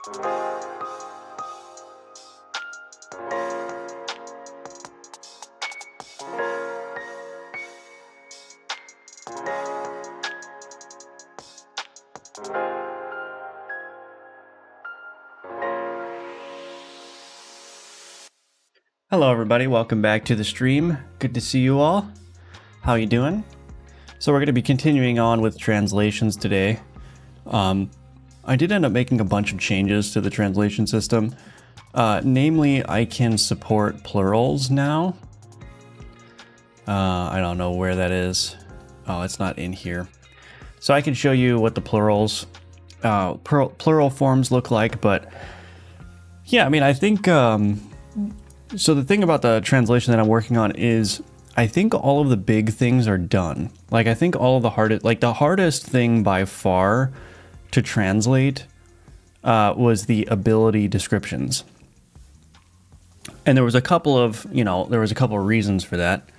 Hello everybody, welcome back to the stream. Good to see you all. How you doing? So we're going to be continuing on with translations today. I did end up making a bunch of changes to the translation system. Namely, I can support plurals now. I don't know where that is. Oh, it's not in here. So I can show you what the plurals, plural forms look like, but yeah, I mean, I think, so the thing about the translation that I'm working on is I think all of the big things are done. Like I think all of the hardest thing by far to translate was the ability descriptions. And there was a couple of, reasons for that,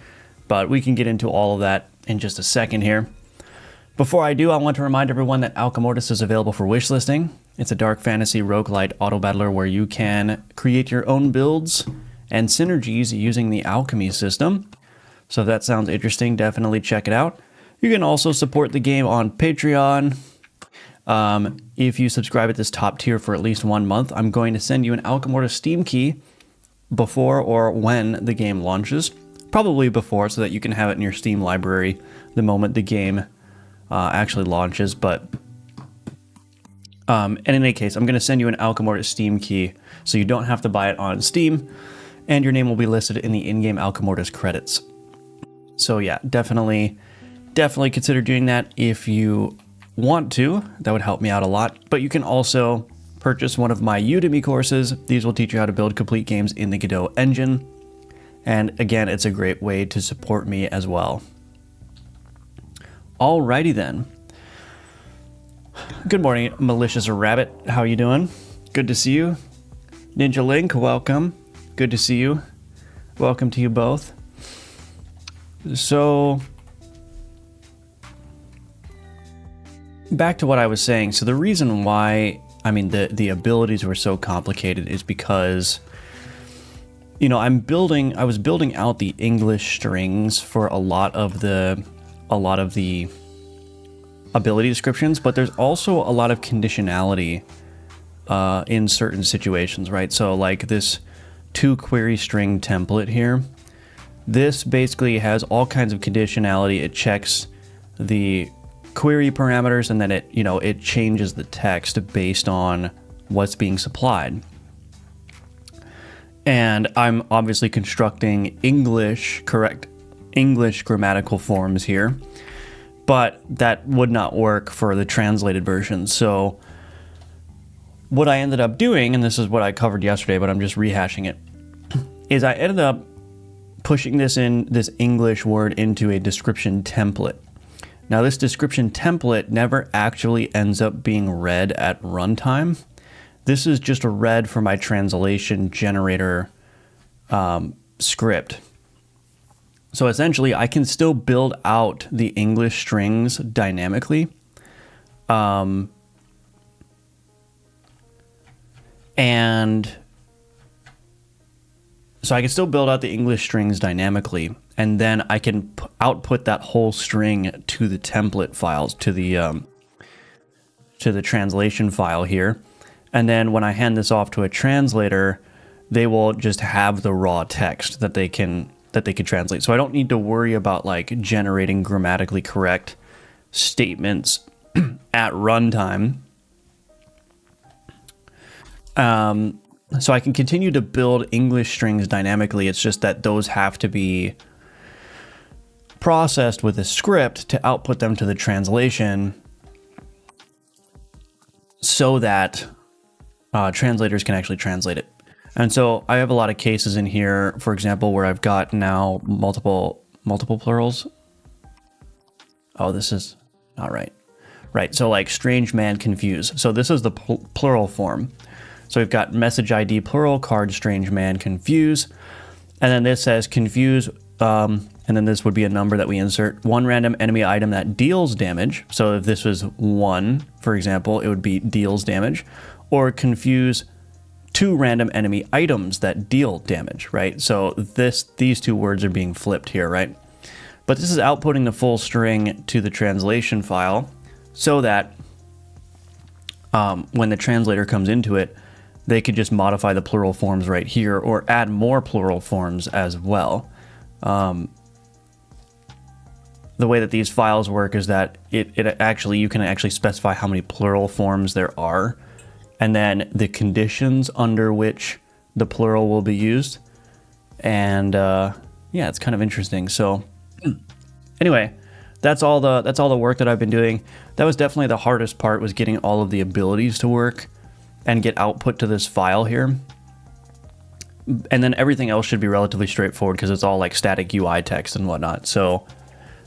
but we can get into all of that in just a second here. Before I do, I want to remind everyone that Alchemortis is available for wishlisting. It's a dark fantasy roguelite auto battler where you can create your own builds and synergies using the Alchemy system. So if that sounds interesting, definitely check it out. You can also support the game on Patreon. If you subscribe at this top tier for at least 1 month, I'm going to send you an Alchemortis Steam key before or when the game launches. Probably before, so that you can have it in your Steam library the moment the game actually launches. But and in any case, I'm going to send you an Alchemortis Steam key, so you don't have to buy it on Steam, and your name will be listed in the in-game Alchemortis credits. So yeah, definitely consider doing that if you want to. That would help me out a lot. But you can also purchase one of my Udemy courses. These will teach you how to build complete games in the Godot engine. And again, it's a great way to support me as well. Alrighty then. Good morning, Malicious Rabbit. How you doing? Good to see you. Ninja Link, welcome. Good to see you. Welcome to you both. So, back to what I was saying. So the reason why, the abilities were so complicated is because, I was building out the English strings for a lot of the ability descriptions, but there's also a lot of conditionality in certain situations, right? So like this 2-query string template here, this basically has all kinds of conditionality. It checks the query parameters, and then it changes the text based on what's being supplied. And I'm obviously constructing correct English grammatical forms here, but that would not work for the translated version. So what I ended up doing, and this is what I covered yesterday, but I'm just rehashing it, is I ended up pushing this English word into a description template. Now this description template never actually ends up being read at runtime. This is just a read for my translation generator script. So essentially I can still build out the English strings dynamically. And so I can still build out the English strings dynamically, and then I can output that whole string to the template files, to the translation file here. And then when I hand this off to a translator, they will just have the raw text that they can translate. So I don't need to worry about like generating grammatically correct statements at runtime. So I can continue to build English strings dynamically. It's just that those have to be processed with a script to output them to the translation so that translators can actually translate it. And so I have a lot of cases in here, for example, where I've got now multiple plurals. Oh, this is not right. Right, so like strange man confuse. So this is the plural form. So we've got message ID plural, card strange man confuse. And then this says confuse, and then this would be a number that we insert. One random enemy item that deals damage. So if this was 1, for example, it would be deals damage. or confuse two random enemy items that deal damage, right? So these two words are being flipped here, right? But this is outputting the full string to the translation file so that when the translator comes into it, they could just modify the plural forms right here or add more plural forms as well. The way that these files work is that you can actually specify how many plural forms there are, and then the conditions under which the plural will be used. And yeah, it's kind of interesting. So anyway, that's all the work that I've been doing. That was definitely the hardest part, was getting all of the abilities to work and get output to this file here. And then everything else should be relatively straightforward because it's all like static UI text and whatnot. So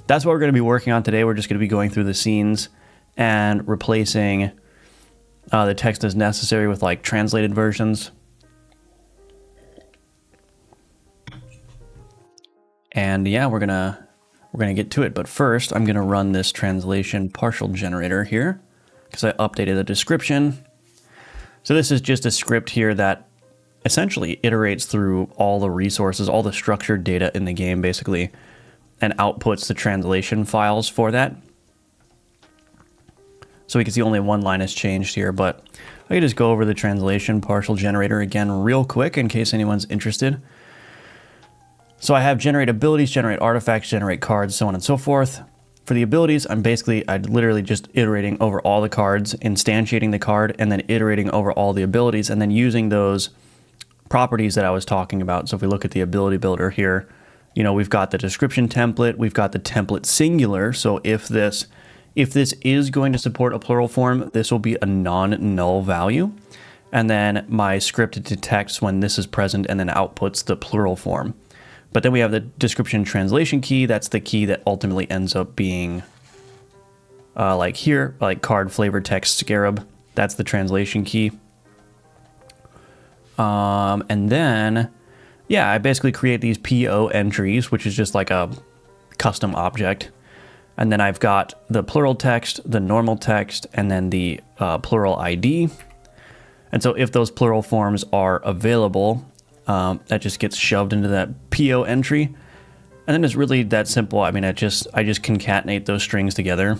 that's what we're going to be working on today. We're just going to be going through the scenes and replacing the text as necessary with like translated versions. And yeah, we're gonna get to it. But first, I'm gonna run this translation partial generator here because I updated the description. So this is just a script here that essentially iterates through all the resources, all the structured data in the game, basically, and outputs the translation files for that. So we can see only one line has changed here, but I can just go over the translation partial generator again real quick in case anyone's interested. So I have generate abilities, generate artifacts, generate cards, so on and so forth. For the abilities, I'm literally just iterating over all the cards, instantiating the card, and then iterating over all the abilities, and then using those properties that I was talking about. So if we look at the ability builder here, you know, we've got the description template, we've got the template singular. So if this is going to support a plural form, this will be a non-null value. And then my script detects when this is present and then outputs the plural form. But then we have the description translation key. That's the key that ultimately ends up being like here, like card flavor text scarab. That's the translation key. And then, yeah, I basically create these PO entries, which is just like a custom object. And then I've got the plural text, the normal text, and then the plural ID. And so if those plural forms are available, that just gets shoved into that PO entry. And then it's really that simple. I mean, I just concatenate those strings together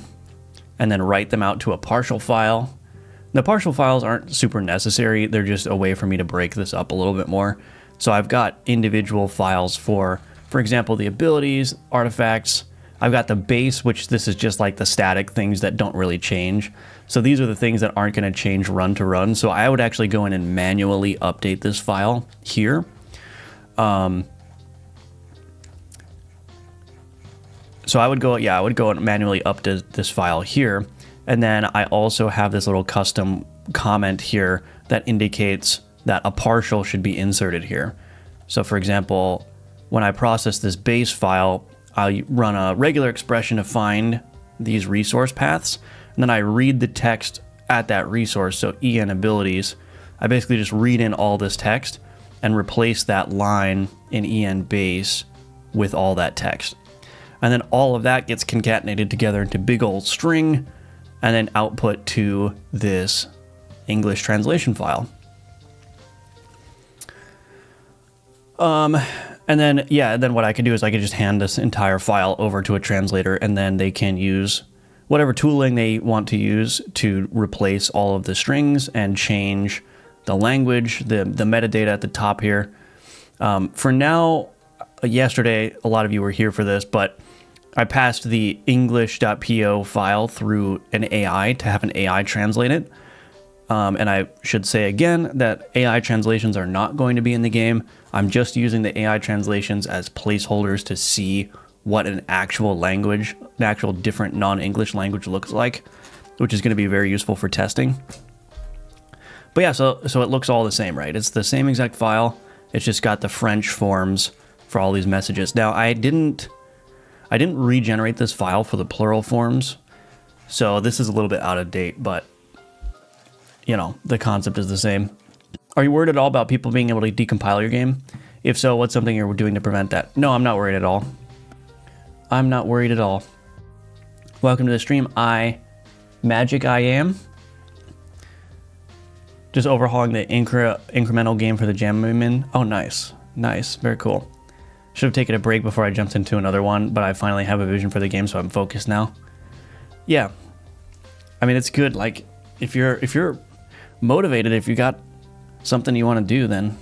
and then write them out to a partial file. The partial files aren't super necessary. They're just a way for me to break this up a little bit more. So I've got individual files for example, the abilities, artifacts. I've got the base, which this is just like the static things that don't really change. So these are the things that aren't going to change run to run. So I would actually go in and manually update this file here. So I would go and manually update this file here. And then I also have this little custom comment here that indicates that a partial should be inserted here. So for example, when I process this base file, I run a regular expression to find these resource paths, and then I read the text at that resource. So en abilities, I basically just read in all this text and replace that line in en base with all that text. And then all of that gets concatenated together into big old string and then output to this English translation file. And then, yeah, then what I could do is I could just hand this entire file over to a translator, and then they can use whatever tooling they want to use to replace all of the strings and change the language, the metadata at the top here. For now, yesterday, a lot of you were here for this, but I passed the English.po file through an AI to have an AI translate it. And I should say again that AI translations are not going to be in the game. I'm just using the AI translations as placeholders to see what an actual language, an actual different non-English language looks like, which is going to be very useful for testing. But yeah, so it looks all the same, right? It's the same exact file. It's just got the French forms for all these messages. Now, I didn't regenerate this file for the plural forms, so this is a little bit out of date, but you know, the concept is the same. Are you worried at all about people being able to decompile your game? If so, what's something you're doing to prevent that? No, I'm not worried at all. I'm not worried at all. Welcome to the stream. Magic I am. Just overhauling the incremental game for the Jammin. Oh, nice. Nice. Very cool. Should have taken a break before I jumped into another one, but I finally have a vision for the game, so I'm focused now. Yeah. I mean, it's good. Like, if you're motivated, if you got something you want to do, then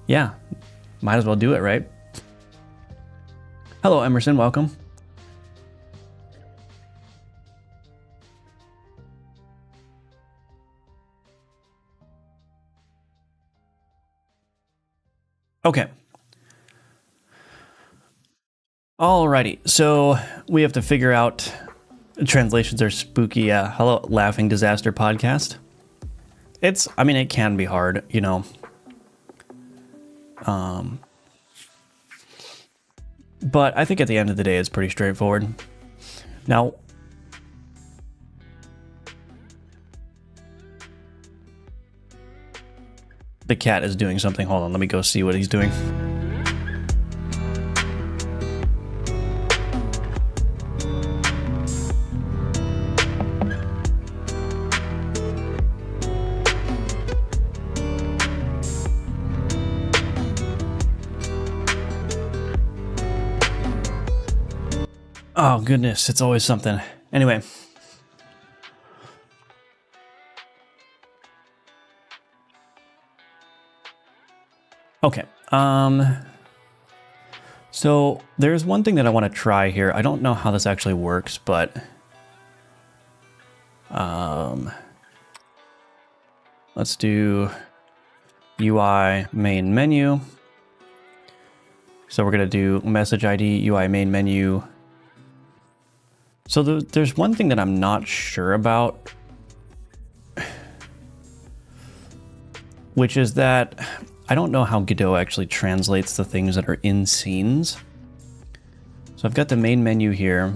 yeah, might as well do it, right? Hello, Emerson. Welcome. Okay. Alrighty, so we have to figure out, translations are spooky. Hello, Laughing Disaster Podcast. I mean, it can be hard, you know. But I think at the end of the day, it's pretty straightforward. Now, the cat is doing something. Hold on, let me go see what he's doing. Oh, goodness, it's always something. Anyway. Okay. So there's one thing that I want to try here. I don't know how this actually works, but let's do UI main menu. So we're going to do message ID, UI main menu. So there's one thing that I'm not sure about, which is that I don't know how Godot actually translates the things that are in scenes. So I've got the main menu here.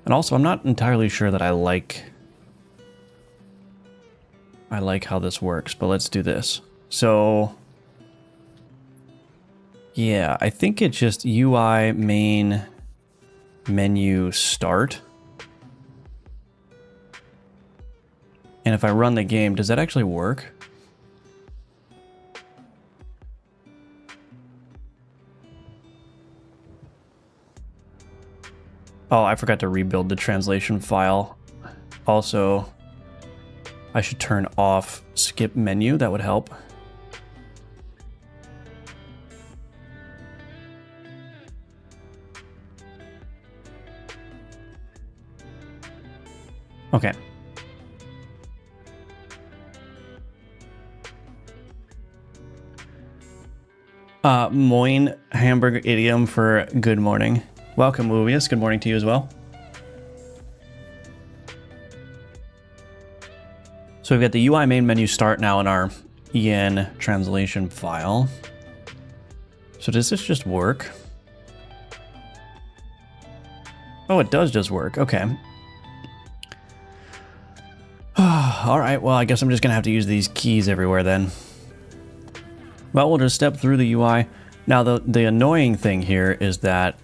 And also I'm not entirely sure that I like how this works, but let's do this. So yeah, I think it's just UI main menu start. And if I run the game, does that actually work? Oh, I forgot to rebuild the translation file. Also, I should turn off skip menu. That would help. Okay. Moin hamburger idiom for good morning. Welcome, Movius. Good morning to you as well. So we've got the UI main menu start now in our EN translation file. So does this just work? Oh, it does just work. Okay. All right, well, I guess I'm just going to have to use these keys everywhere then. Well, we'll just step through the UI. Now, the annoying thing here is that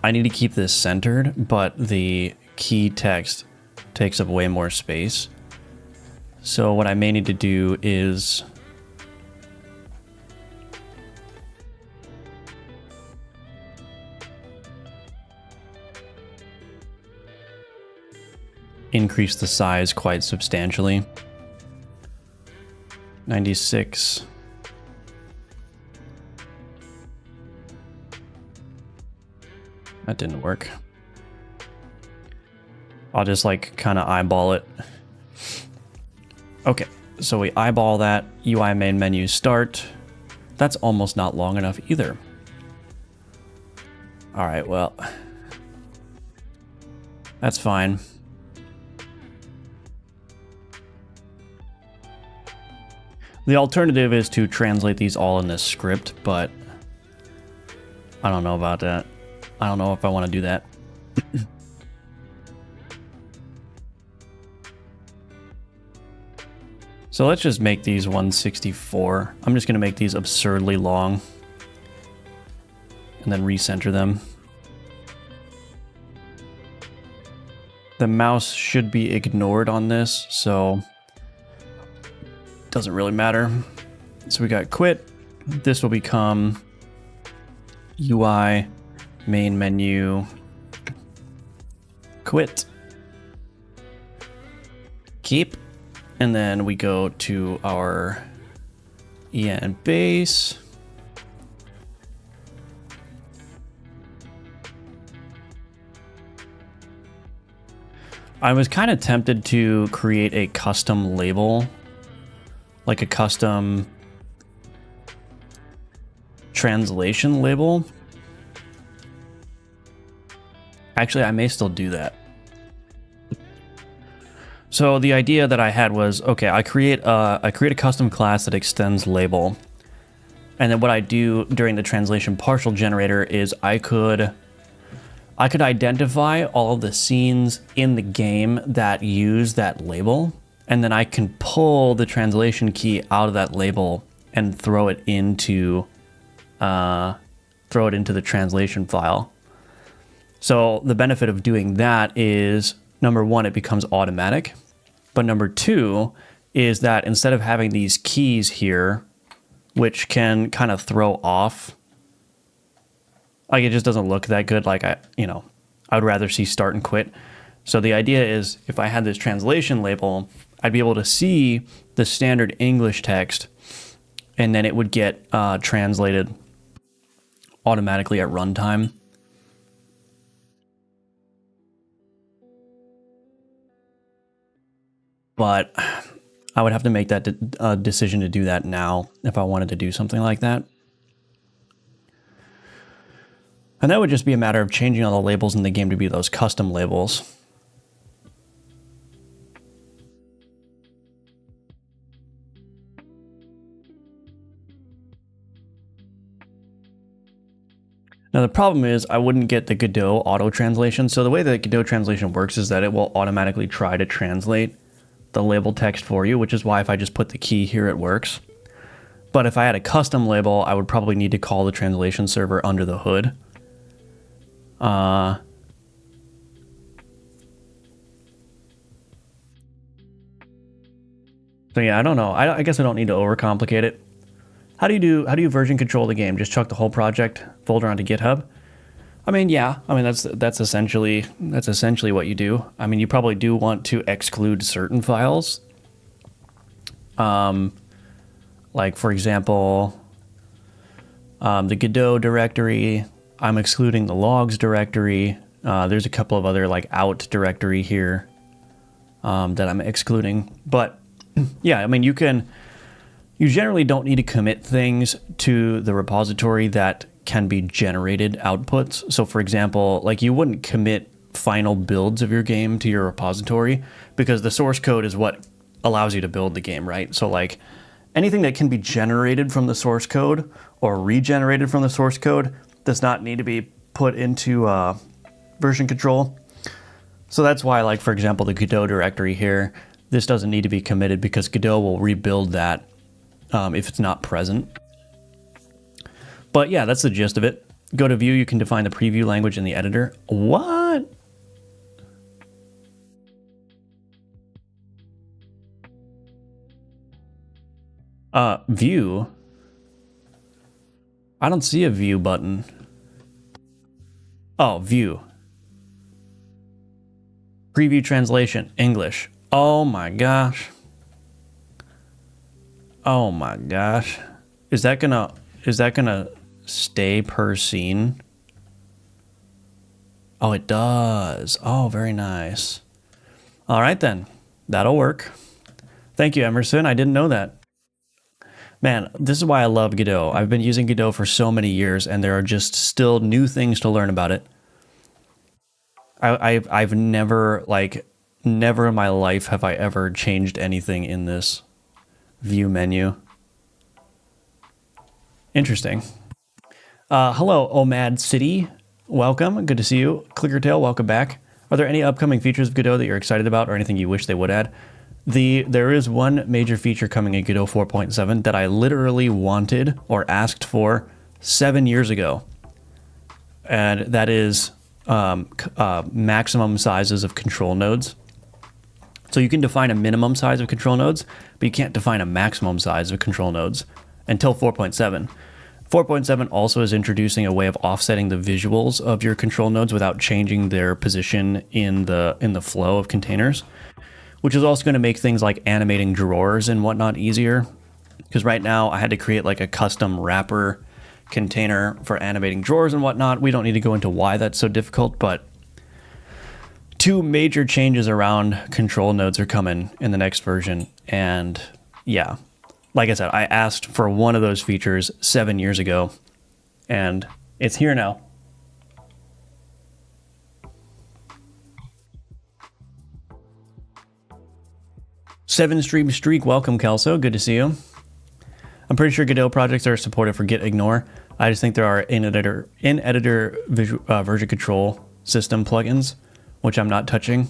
I need to keep this centered, but the key text takes up way more space. So what I may need to do is increase the size quite substantially. 96. That didn't work. I'll just like kind of eyeball it. Okay, so we eyeball that. UI main menu start. That's almost not long enough either. All right, well, that's fine. The alternative is to translate these all in this script, but I don't know about that. I don't know if I want to do that. So let's just make these 164. I'm just going to make these absurdly long and then recenter them. The mouse should be ignored on this, so doesn't really matter. So we got quit. This will become UI main menu quit. Keep. And then we go to our en base. I was kind of tempted to create a custom label, like a custom translation label. Actually, I may still do that. So the idea that I had was, okay, I create a custom class that extends label. And then what I do during the translation partial generator is I could identify all of the scenes in the game that use that label, and then I can pull the translation key out of that label and throw it into the translation file. So the benefit of doing that is, number one, it becomes automatic. But number two is that instead of having these keys here, which can kind of throw off, like it just doesn't look that good. Like I would rather see start and quit. So the idea is if I had this translation label, I'd be able to see the standard English text, and then it would get translated automatically at runtime. But I would have to make that decision to do that now if I wanted to do something like that. And that would just be a matter of changing all the labels in the game to be those custom labels. Now the problem is I wouldn't get the Godot auto translation. So the way that Godot translation works is that it will automatically try to translate the label text for you, which is why if I just put the key here, it works. But if I had a custom label, I would probably need to call the translation server under the hood. So yeah, I don't know. I guess I don't need to overcomplicate it. How do you version control the game? Just chuck the whole project folder onto GitHub? I mean, yeah. I mean, that's essentially what you do. I mean, you probably do want to exclude certain files. Like for example, the Godot directory. I'm excluding the logs directory. There's a couple of other like out directory here that I'm excluding. But yeah, I mean, you generally don't need to commit things to the repository that can be generated outputs. So for example, like you wouldn't commit final builds of your game to your repository because the source code is what allows you to build the game, right? So like anything that can be generated from the source code or regenerated from the source code does not need to be put into version control. So that's why, like for example, the Godot directory here, this doesn't need to be committed because Godot will rebuild that if it's not present. But yeah, that's the gist of it. Go to view, you can define the preview language in the editor. What? View? I don't see a view button. Oh, view. Preview translation, English. Oh my gosh. Oh my gosh. Is that gonna stay per scene? Oh, it does. Oh, very nice. All right then, that'll work. Thank you, Emerson. I didn't know that. Man, this is why I love Godot. I've been using Godot for so many years, and there are just still new things to learn about it. I've never in my life have I ever changed anything in this view menu. Interesting. Hello, Omad City. Welcome. Good to see you. Clickertail, welcome back. Are there any upcoming features of Godot that you're excited about or anything you wish they would add? There is one major feature coming in Godot 4.7 that I literally wanted or asked for 7 years ago. And that is maximum sizes of control nodes. So you can define a minimum size of control nodes, but you can't define a maximum size of control nodes until 4.7. 4.7 also is introducing a way of offsetting the visuals of your control nodes without changing their position in the flow of containers, which is also going to make things like animating drawers and whatnot easier. Because right now I had to create like a custom wrapper container for animating drawers and whatnot. We don't need to go into why that's so difficult, but two major changes around control nodes are coming in the next version. And yeah, like I said, I asked for one of those features 7 years ago, and it's here now. Seven stream streak, welcome Kelso, good to see you. I'm pretty sure Godot projects are supported for git ignore. I just think there are in-editor version control system plugins, which I'm not touching.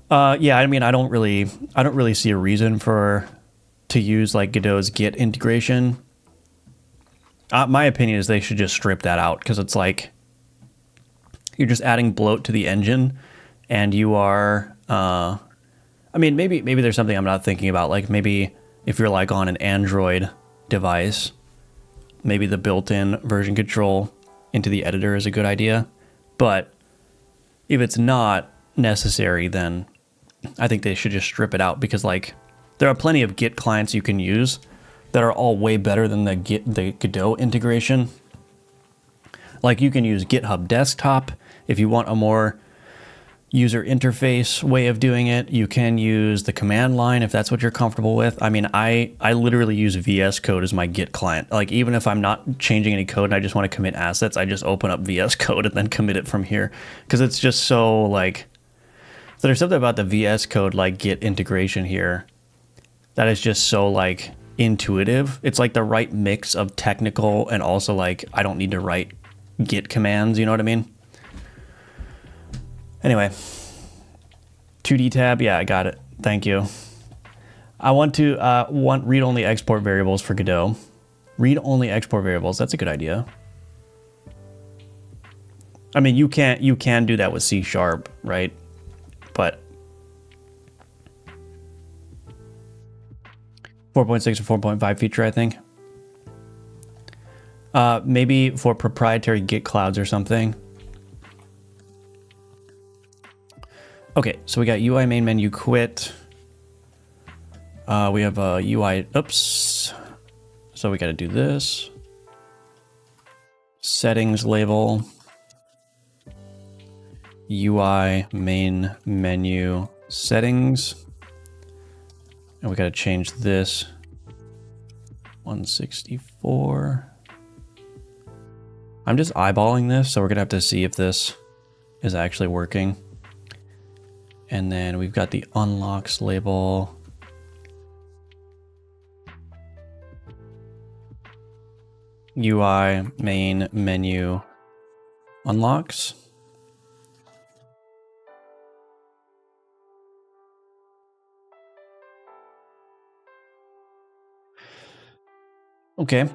Yeah, I mean, I don't really see a reason to use like Godot's Git integration. My opinion is they should just strip that out, because it's like you're just adding bloat to the engine, and you are. I mean, maybe there's something I'm not thinking about. Like maybe if you're like on an Android device, maybe the built-in version control into the editor is a good idea. But if it's not necessary, then I think they should just strip it out, because like there are plenty of Git clients you can use that are all way better than the Godot integration. Like you can use GitHub Desktop if you want a more user interface way of doing it. You can use the command line if that's what you're comfortable with. I mean, I literally use VS Code as my Git client. Like even if I'm not changing any code and I just want to commit assets, I just open up VS Code and then commit it from here, because it's just so like, there's something about the VS Code like Git integration here that is just so like intuitive. It's like the right mix of technical and also like I don't need to write Git commands, you know what I mean? Anyway, 2D tab, yeah, I got it. Thank you. I want to read-only export variables for Godot. Read-only export variables, that's a good idea. I mean, you can do that with C#, right? But 4.6 or 4.5 feature, I think. Maybe for proprietary Git clouds or something. Okay, so we got UI main menu quit. We have a UI, oops. So we got to do this. Settings label. UI main menu settings. And we got to change this 164. I'm just eyeballing this, so we're gonna have to see if this is actually working. And then we've got the unlocks label. UI main menu unlocks. Okay.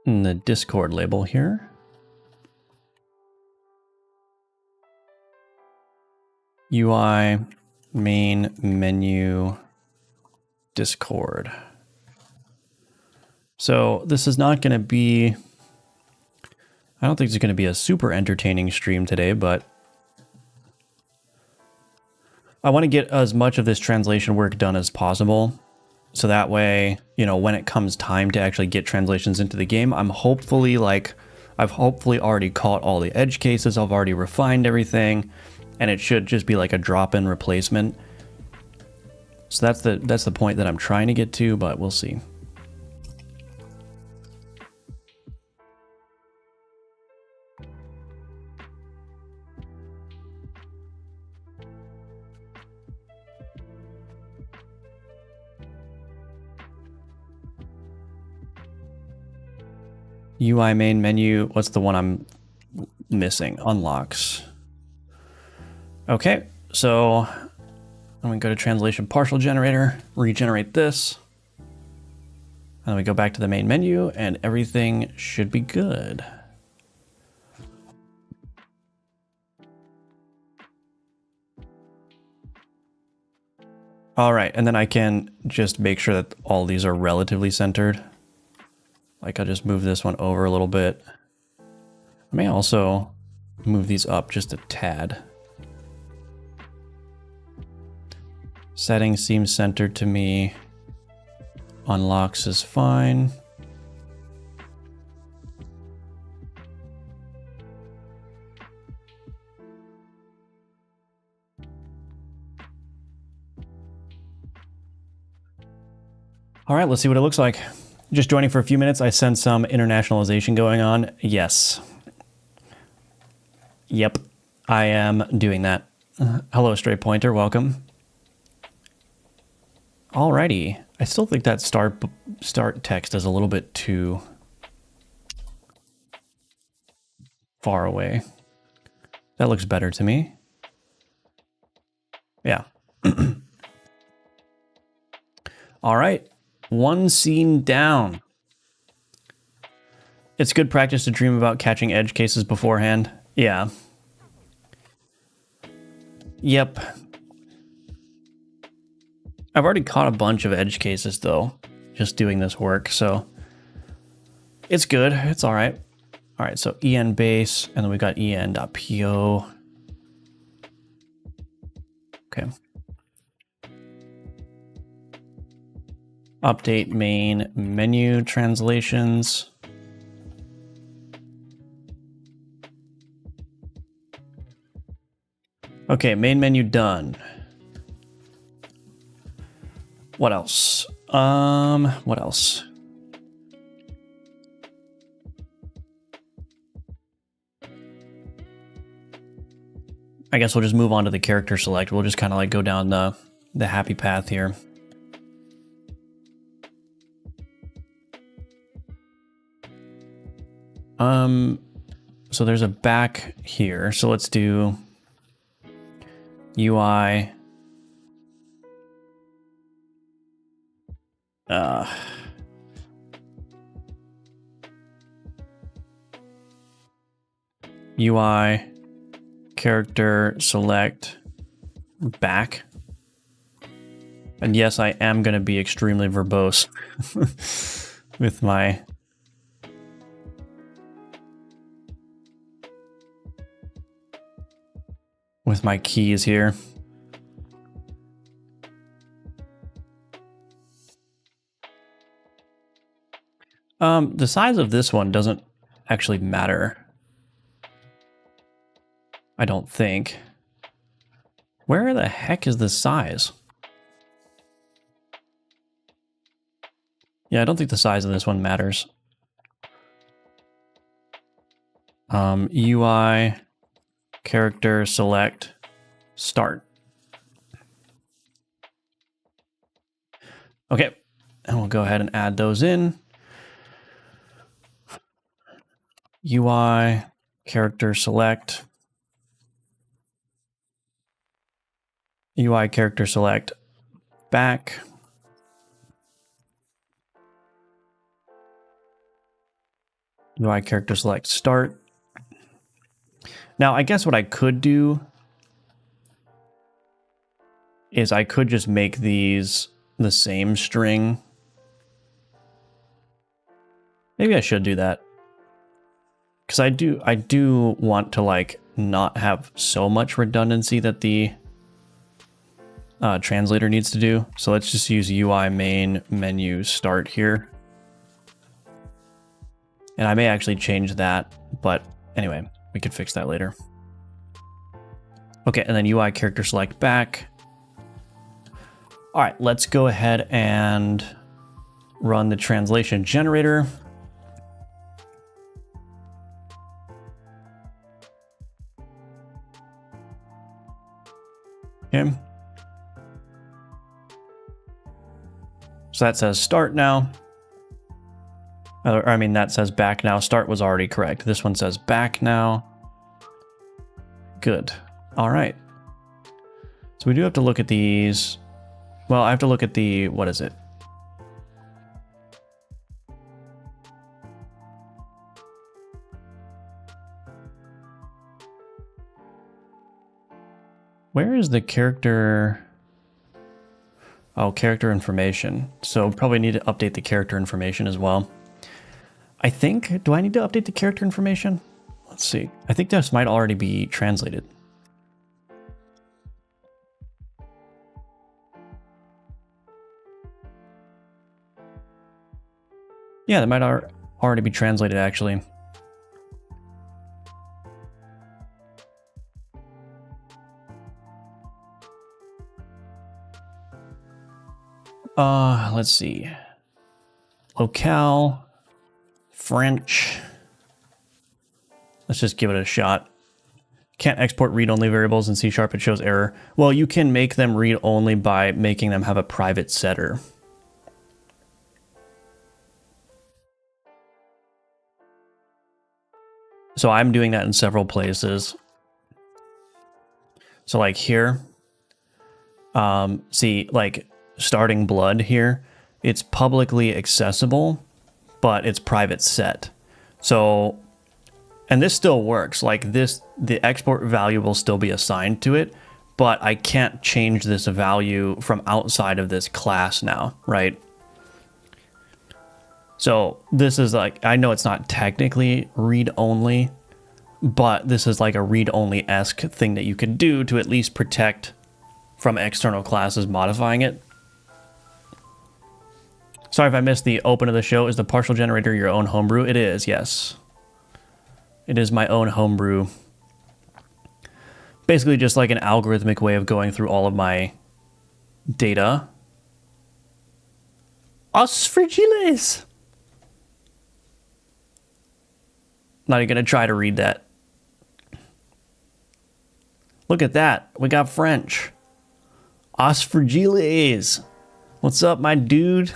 In the Discord label here. UI main menu Discord. So this is not going to be, I don't think it's going to be a super entertaining stream today, but I want to get as much of this translation work done as possible. So that way, you know, when it comes time to actually get translations into the game, I've hopefully already caught all the edge cases. I've already refined everything, and it should just be like a drop-in replacement. So that's the point that I'm trying to get to, but we'll see. UI main menu, what's the one I'm missing? Unlocks. Okay, so I'm gonna go to translation partial generator, regenerate this, and then we go back to the main menu and everything should be good. All right, and then I can just make sure that all these are relatively centered. Like I'll just move this one over a little bit. I may also move these up just a tad. Settings seems centered to me. Unlocks is fine. All right, let's see what it looks like. Just joining for a few minutes. I sense some internationalization going on. Yes. Yep, I am doing that. Hello, Straight Pointer. Welcome. Alrighty. I still think that start text is a little bit too far away. That looks better to me. Yeah. All right. One scene down. It's good practice to dream about catching edge cases beforehand. Yeah. Yep. I've already caught a bunch of edge cases though, just doing this work, so it's good. It's all right. All right, so en base, and then we got en.po. Okay. Update main menu translations. Okay, main menu done. What else? What else? I guess we'll just move on to the character select. We'll just kind of like go down the happy path here. So there's a back here. So let's do UI. UI character select back. And yes, I am going to be extremely verbose with my keys here. The size of this one doesn't actually matter. I don't think. Where the heck is the size? Yeah, I don't think the size of this one matters. UI, character, select, start. Okay, and we'll go ahead and add those in. UI, character, select. UI, character, select, back. UI, character, select, start. Now, I guess what I could do is I could just make these the same string. Maybe I should do that. Because I do want to like not have so much redundancy that the translator needs to do. So let's just use UI main menu start here. And I may actually change that, but anyway, we could fix that later. Okay, and then UI character select back. All right, let's go ahead and run the translation generator. Okay. So that says start now. Or, I mean, that says back now. Start was already correct. This one says back now. Good. All right. So we do have to look at these. Well, I have to look at the, what is it? Where is the character? Oh, character information. So probably need to update the character information as well. I think, do I need to update the character information? Let's see. I think this might already be translated. Yeah, that might already be translated, actually. Let's see. Locale, French. Let's just give it a shot. Can't export read-only variables in C#, it shows error. Well, you can make them read-only by making them have a private setter. So I'm doing that in several places. So like here, see, like starting blood here, it's publicly accessible, but it's private set. So, and this still works, like this, the export value will still be assigned to it, but I can't change this value from outside of this class now, right? So this is like, I know it's not technically read-only, but this is like a read-only-esque thing that you could do to at least protect from external classes modifying it. Sorry if I missed the open of the show. Is the partial generator your own homebrew? It is, yes. It is my own homebrew. Basically just like an algorithmic way of going through all of my data. Os fragiles! Not even gonna try to read that. Look at that. We got French. Os fragiles. What's up, my dude?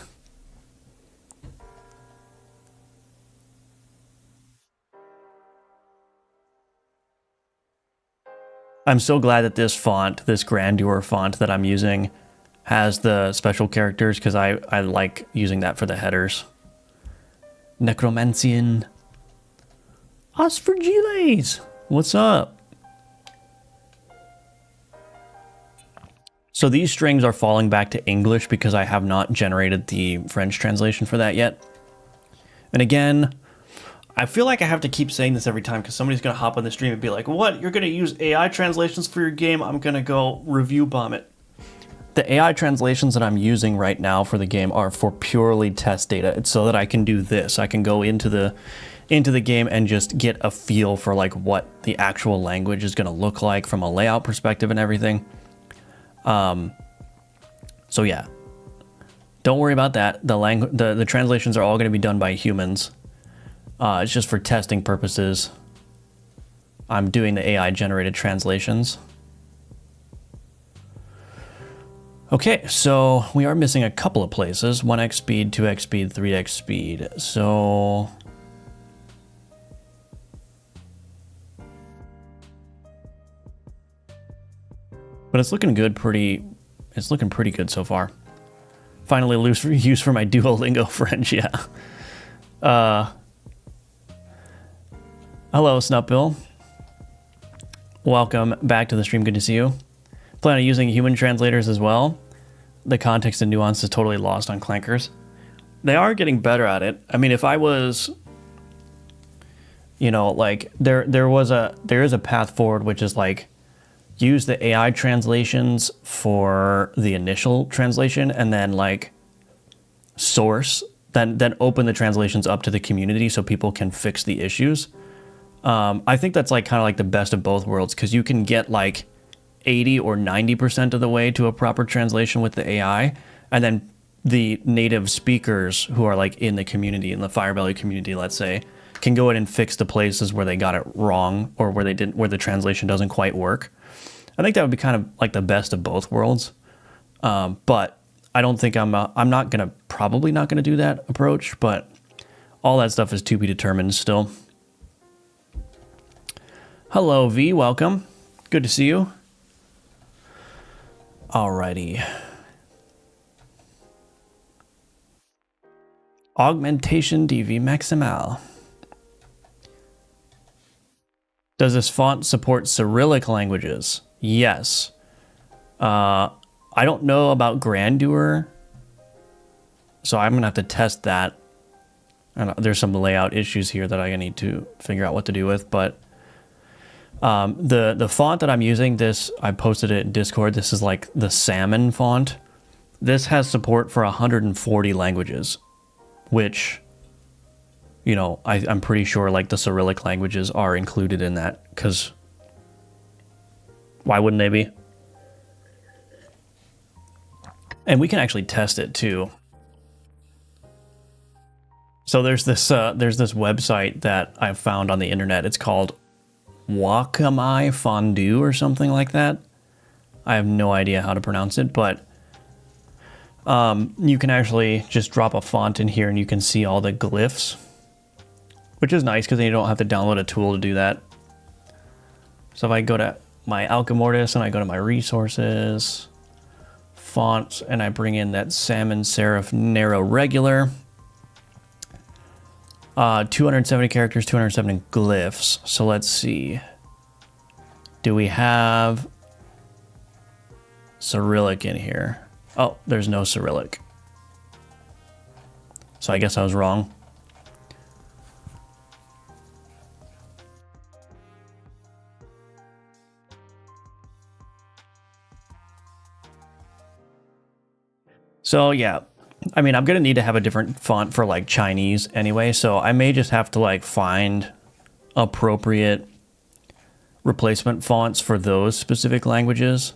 I'm so glad that this font, this Grandeur font that I'm using, has the special characters, because I like using that for the headers. Necromancian. Os fragiles. What's up? So these strings are falling back to English because I have not generated the French translation for that yet. And again, I feel like I have to keep saying this every time because somebody's going to hop on the stream and be like, what? You're going to use AI translations for your game? I'm going to go review bomb it. The AI translations that I'm using right now for the game are for purely test data. It's so that I can do this. I can go into the game and just get a feel for like what the actual language is going to look like from a layout perspective and everything. So yeah, don't worry about that. The translations are all going to be done by humans. It's just for testing purposes. I'm doing the AI generated translations. Okay, so we are missing a couple of places. 1x speed, 2x speed, 3x speed. So but it's looking good, it's looking pretty good so far. Finally loose use for my Duolingo French, yeah. Hello, Snupbill. Welcome back to the stream, good to see you. Plan on using human translators as well. The context and nuance is totally lost on Clankers. They are getting better at it. I mean, if I was, you know, like there is a path forward, which is like use the AI translations for the initial translation and then like source, then open the translations up to the community so people can fix the issues. I think that's like kind of like the best of both worlds because you can get like 80 or 90% of the way to a proper translation with the AI, and then the native speakers who are like in the community, in the Firebelly community, let's say, can go in and fix the places where they got it wrong or where the translation doesn't quite work. I think that would be kind of like the best of both worlds. But I don't think probably not gonna do that approach, but all that stuff is to be determined still. Hello, V, welcome. Good to see you. Alrighty. Augmentation DV Maximal. Does this font support Cyrillic languages? Yes. I don't know about grandeur, so I'm gonna have to test that. And there's some layout issues here that I need to figure out what to do with, but the font that I'm using, this, I posted it in Discord. This is like the salmon font. This has support for 140 languages, which, you know, I'm pretty sure like the Cyrillic languages are included in that, because why wouldn't they be? And we can actually test it too. So there's this website that I found on the internet. It's called Wakamai Fondue or something like that. I have no idea how to pronounce it, but you can actually just drop a font in here and you can see all the glyphs, which is nice because then you don't have to download a tool to do that. So if I go to my Alchemortis and I go to my resources, fonts, and I bring in that salmon serif narrow regular, 270 characters, 270 glyphs. So let's see. Do we have Cyrillic in here? Oh, there's no Cyrillic. So I guess I was wrong. So yeah, I mean, I'm gonna need to have a different font for like Chinese anyway, so I may just have to like find appropriate replacement fonts for those specific languages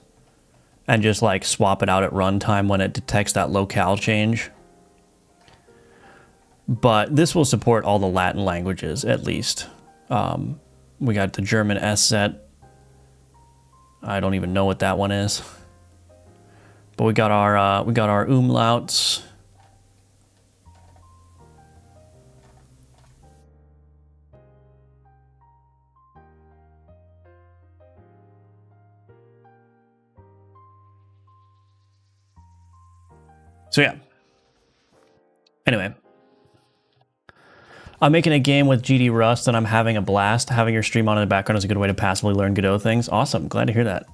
and just like swap it out at runtime when it detects that locale change. But this will support all the Latin languages at least. We got the German S set. I don't even know what that one is. But we got our umlauts. So yeah. Anyway. I'm making a game with GD Rust and I'm having a blast. Having your stream on in the background is a good way to passively learn Godot things. Awesome. Glad to hear that.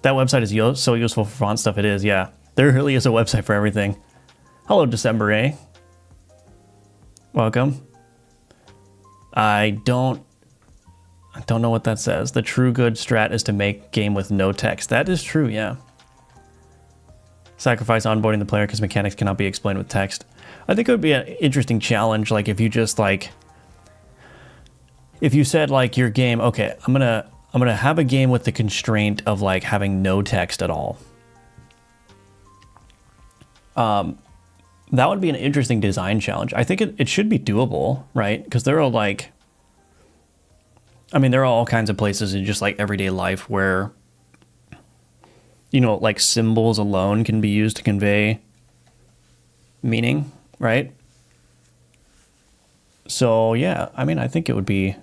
That website is so useful for font stuff. It is, yeah. There really is a website for everything. Hello, December A. Welcome. I don't know what that says. The true good strat is to make game with no text. That is true, yeah. Sacrifice onboarding the player because mechanics cannot be explained with text. I think it would be an interesting challenge, like if you just like, if you said like your game, okay, I'm gonna have a game with the constraint of like having no text at all. That would be an interesting design challenge. I think it should be doable, right? Because there are like, I mean, there are all kinds of places in just like everyday life where, you know, like symbols alone can be used to convey meaning, right? So yeah, I mean, I think it would be, you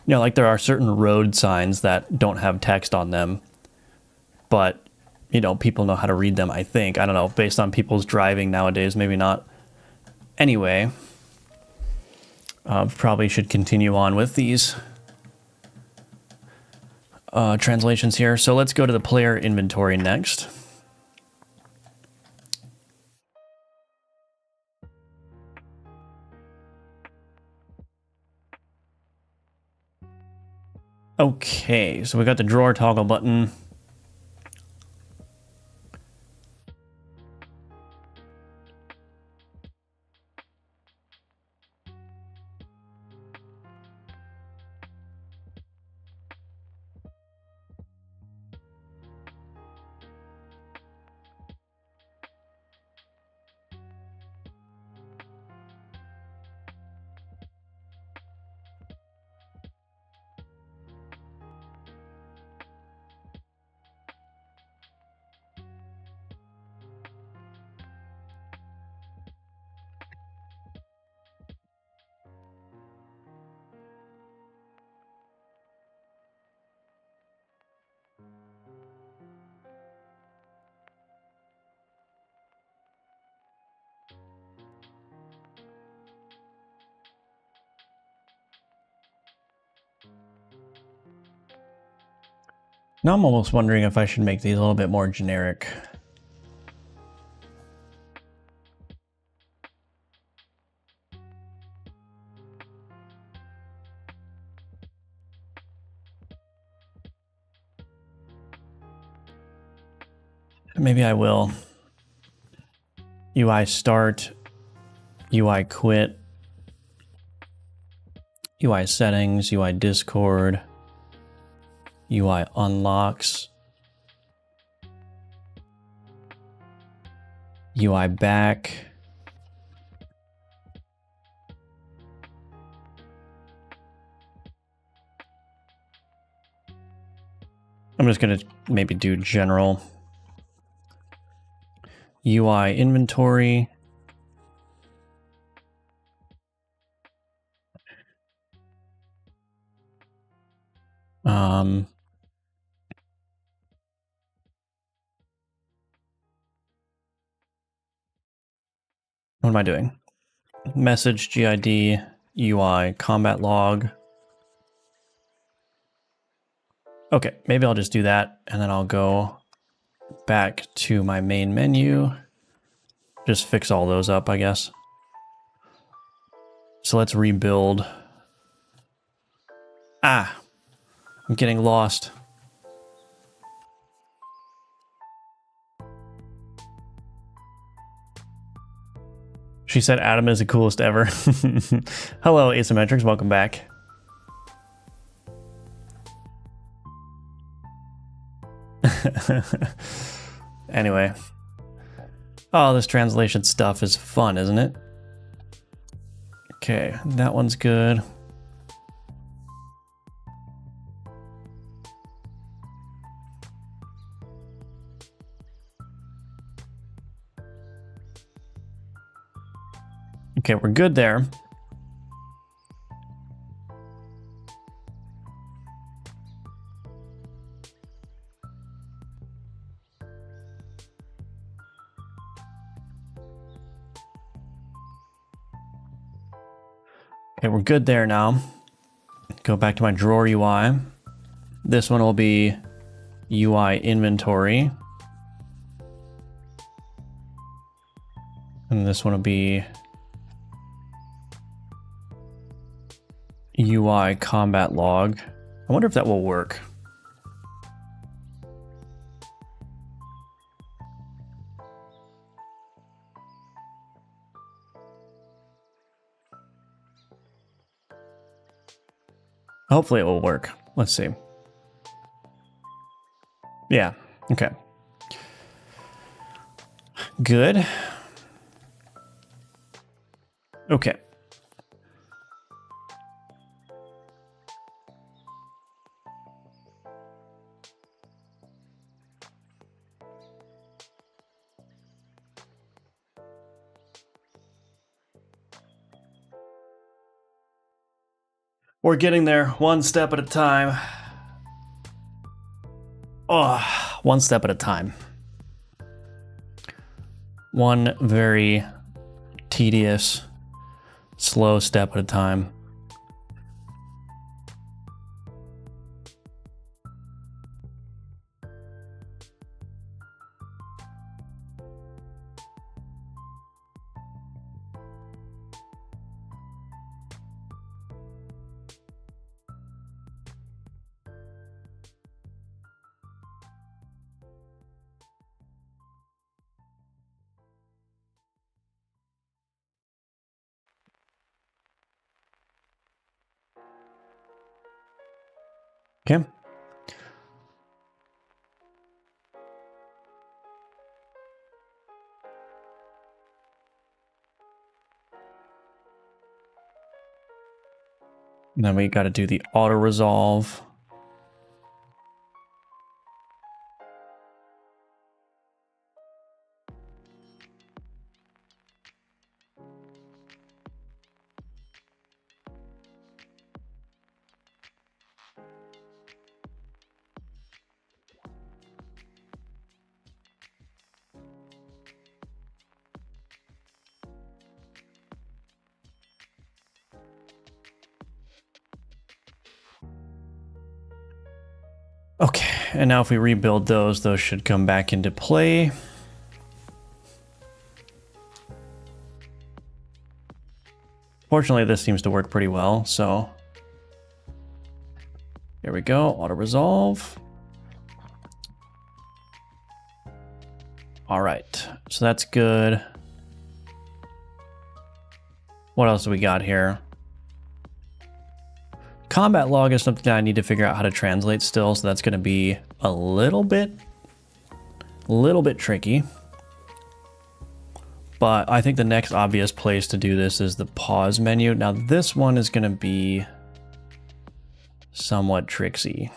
know, like there are certain road signs that don't have text on them, but, you know, people know how to read them, I think. I don't know, based on people's driving nowadays, maybe not. Anyway, probably should continue on with these translations here. So let's go to the player inventory next. Okay, so we got the drawer toggle button. Now I'm almost wondering if I should make these a little bit more generic. Maybe I will. UI start, UI quit, UI settings, UI Discord, UI unlocks, UI back. I'm just gonna maybe do general. UI inventory. What am I doing? Message GID UI combat log. Okay, maybe I'll just do that and then I'll go back to my main menu. Just fix all those up, I guess. So let's rebuild. Ah, I'm getting lost. She said Adam is the coolest ever. Hello, Asymmetrics, welcome back. Anyway. Oh, this translation stuff is fun, isn't it? Okay, that one's good. Okay, we're good there. Okay, we're good there now. Go back to my drawer UI. This one will be UI inventory. And this one will be UI combat log. I wonder if that will work. Hopefully it will work. Let's see. Yeah, okay. Good. Okay. We're getting there one step at a time. Oh, one step at a time. One very tedious, slow step at a time. Okay. Then we got to do the auto resolve. Okay, and now if we rebuild those should come back into play. Fortunately, this seems to work pretty well, so here we go, auto resolve. All right, so that's good. What else do we got here? Combat log is something that I need to figure out how to translate still, so that's going to be a little bit tricky. But I think the next obvious place to do this is the pause menu. Now this one is going to be somewhat tricksy.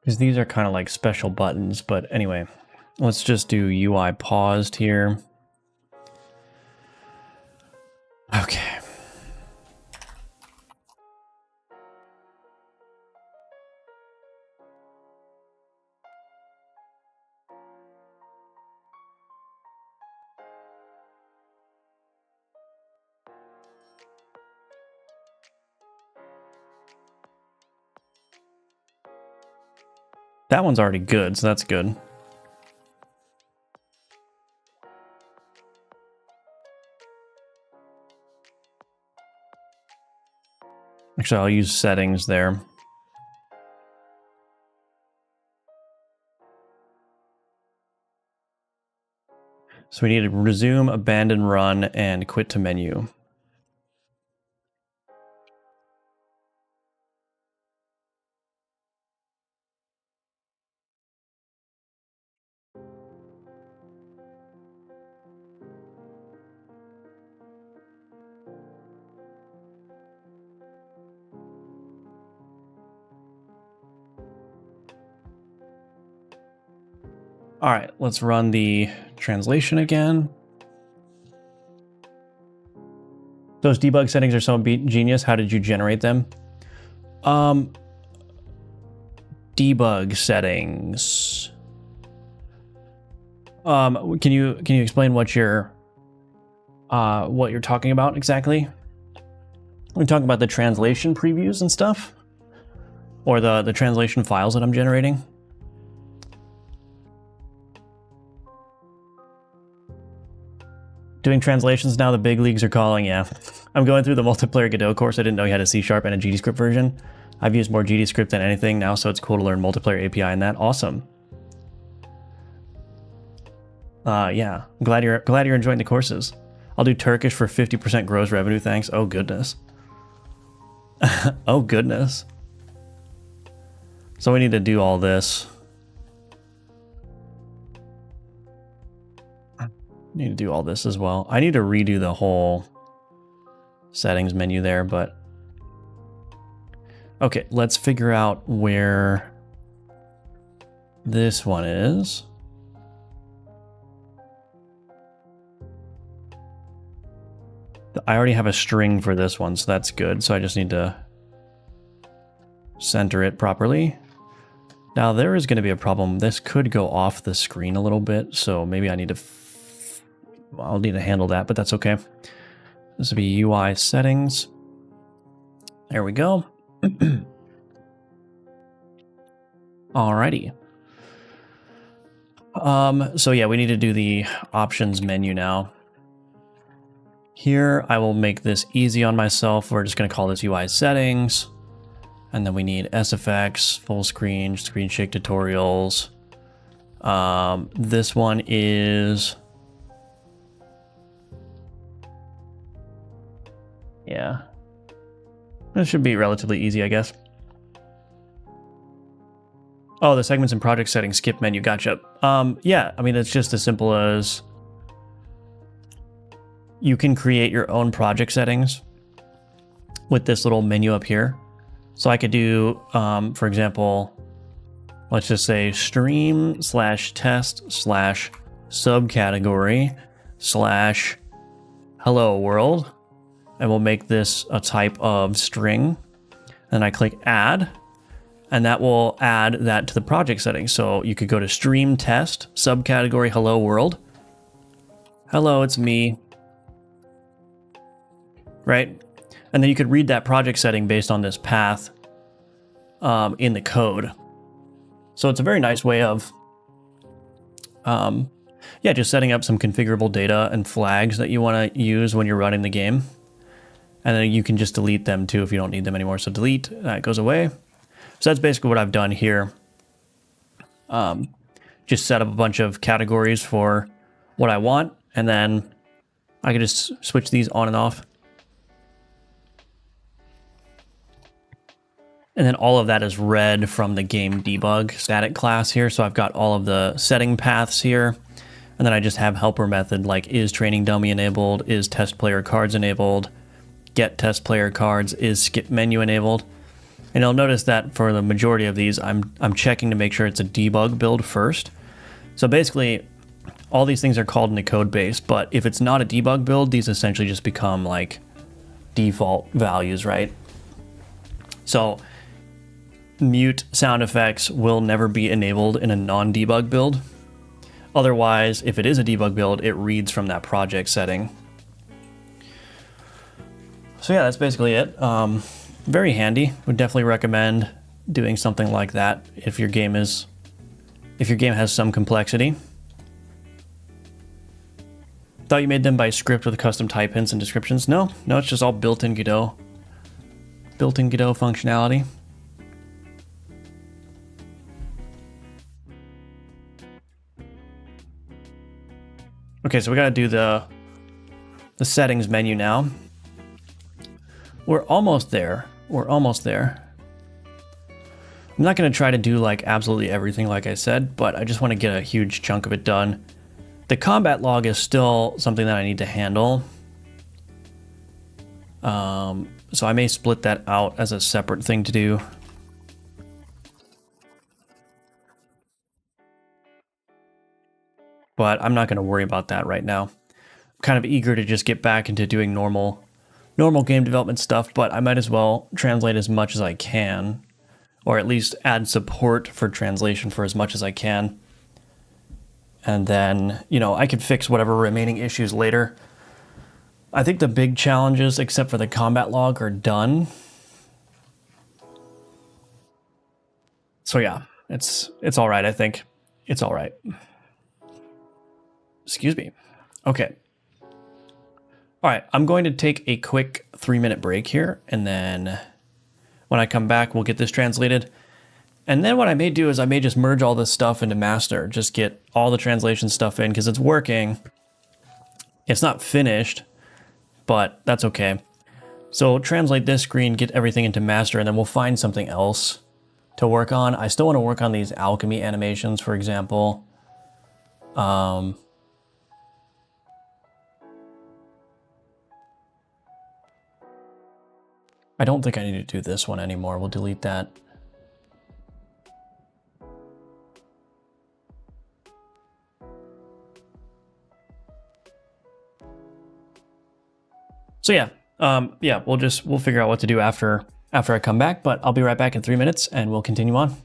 Because these are kind of like special buttons, but anyway, let's just do UI paused here. Okay. That one's already good, so that's good. Actually, I'll use settings there. So we need to resume, abandon run, and quit to menu. All right, let's run the translation again. Those debug settings are so genius. How did you generate them? Debug settings. Can you explain what you're talking about exactly? We're talking about the translation previews and stuff, or the translation files that I'm generating. Doing translations now, the big leagues are calling, yeah. I'm going through the multiplayer Godot course. I didn't know you had a C# and a GDScript version. I've used more GDScript than anything now, so it's cool to learn multiplayer API in that. Awesome. Yeah, I'm glad you're enjoying the courses. I'll do Turkish for 50% gross revenue, thanks. Oh goodness. Oh goodness. So we need to do all this. Need to do all this as well. I need to redo the whole settings menu there, but okay, let's figure out where this one is. I already have a string for this one, so that's good. So I just need to center it properly. Now there is going to be a problem. This could go off the screen a little bit, so maybe I need to I'll need to handle that, but that's okay. This will be UI settings. There we go. Alrighty. So yeah, we need to do the options menu now. Here, I will make this easy on myself. We're just going to call this UI settings. And then we need SFX, full screen, screen shake tutorials. This one is... yeah. This should be relatively easy, I guess. Oh, the segments and project settings, skip menu, gotcha. Yeah, I mean, it's just as simple as you can create your own project settings with this little menu up here. So I could do, for example, let's just say stream /test /subcategory /hello world. And we'll make this a type of string. Then I click add, and that will add that to the project settings. So you could go to stream test, subcategory hello world. Hello, it's me. Right? And then you could read that project setting based on this path in the code. So it's a very nice way of, just setting up some configurable data and flags that you want to use when you're running the game. And then you can just delete them too if you don't need them anymore. So delete, that goes away. So that's basically what I've done here. Just set up a bunch of categories for what I want, and then I can just switch these on and off. And then all of that is read from the game debug static class here. So I've got all of the setting paths here. And then I just have helper method like is training dummy enabled, is test player cards enabled, get test player cards, is skip menu enabled. And you'll notice that for the majority of these, I'm checking to make sure it's a debug build first. So basically, all these things are called in the code base, but if it's not a debug build, these essentially just become like default values, right? So mute sound effects will never be enabled in a non-debug build. Otherwise, if it is a debug build, it reads from that project setting. So yeah, that's basically it. Very handy. Would definitely recommend doing something like that if your game has some complexity. Thought you made them by script with custom type hints and descriptions. No, it's just all built-in Godot. Built-in Godot functionality. Okay, so we gotta do the settings menu now. We're almost there. I'm not gonna try to do like absolutely everything like I said, but I just want to get a huge chunk of it done. The combat log is still something that I need to handle. So I may split that out as a separate thing to do. But I'm not going to worry about that right now. I'm kind of eager to just get back into doing normal game development stuff, but I might as well translate as much as I can, or at least add support for translation for as much as I can. And then, I could fix whatever remaining issues later. I think the big challenges, except for the combat log, are done. So yeah, it's all right, I think. It's all right. Excuse me. Okay. All right, I'm going to take a quick 3-minute break here, and then when I come back, we'll get this translated. And then what I may do is I may just merge all this stuff into master, just get all the translation stuff in, because it's working. It's not finished, but that's okay. So translate this screen, get everything into master, and then we'll find something else to work on. I still want to work on these alchemy animations, for example. I don't think I need to do this one anymore. We'll delete that. So yeah, we'll figure out what to do after I come back, but I'll be right back in 3 minutes and we'll continue on.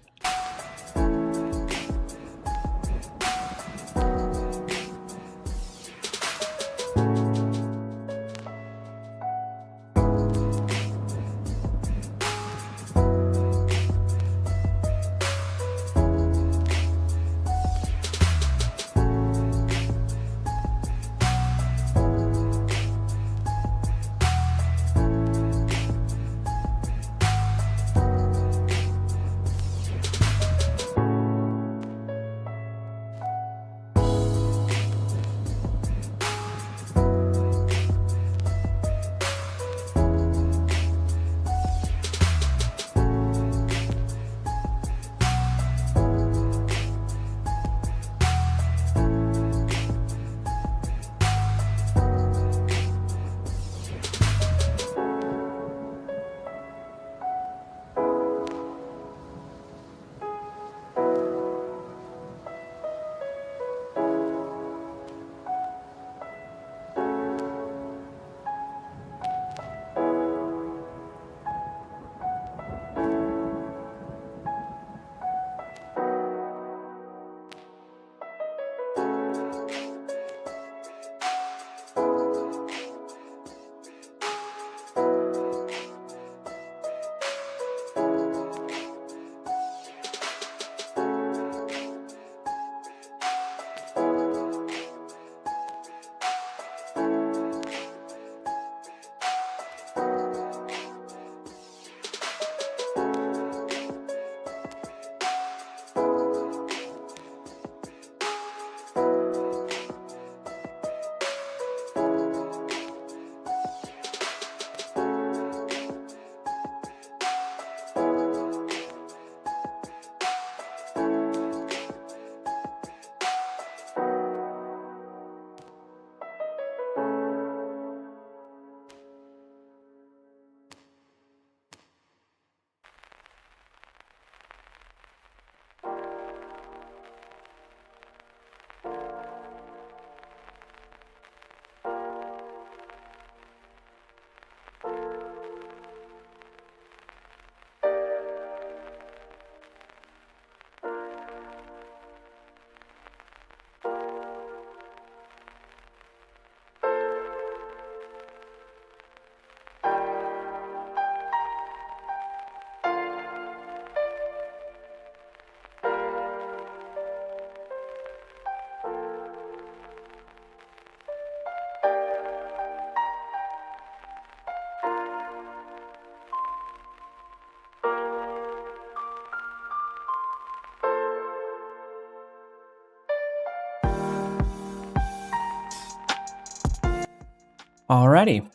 Alrighty,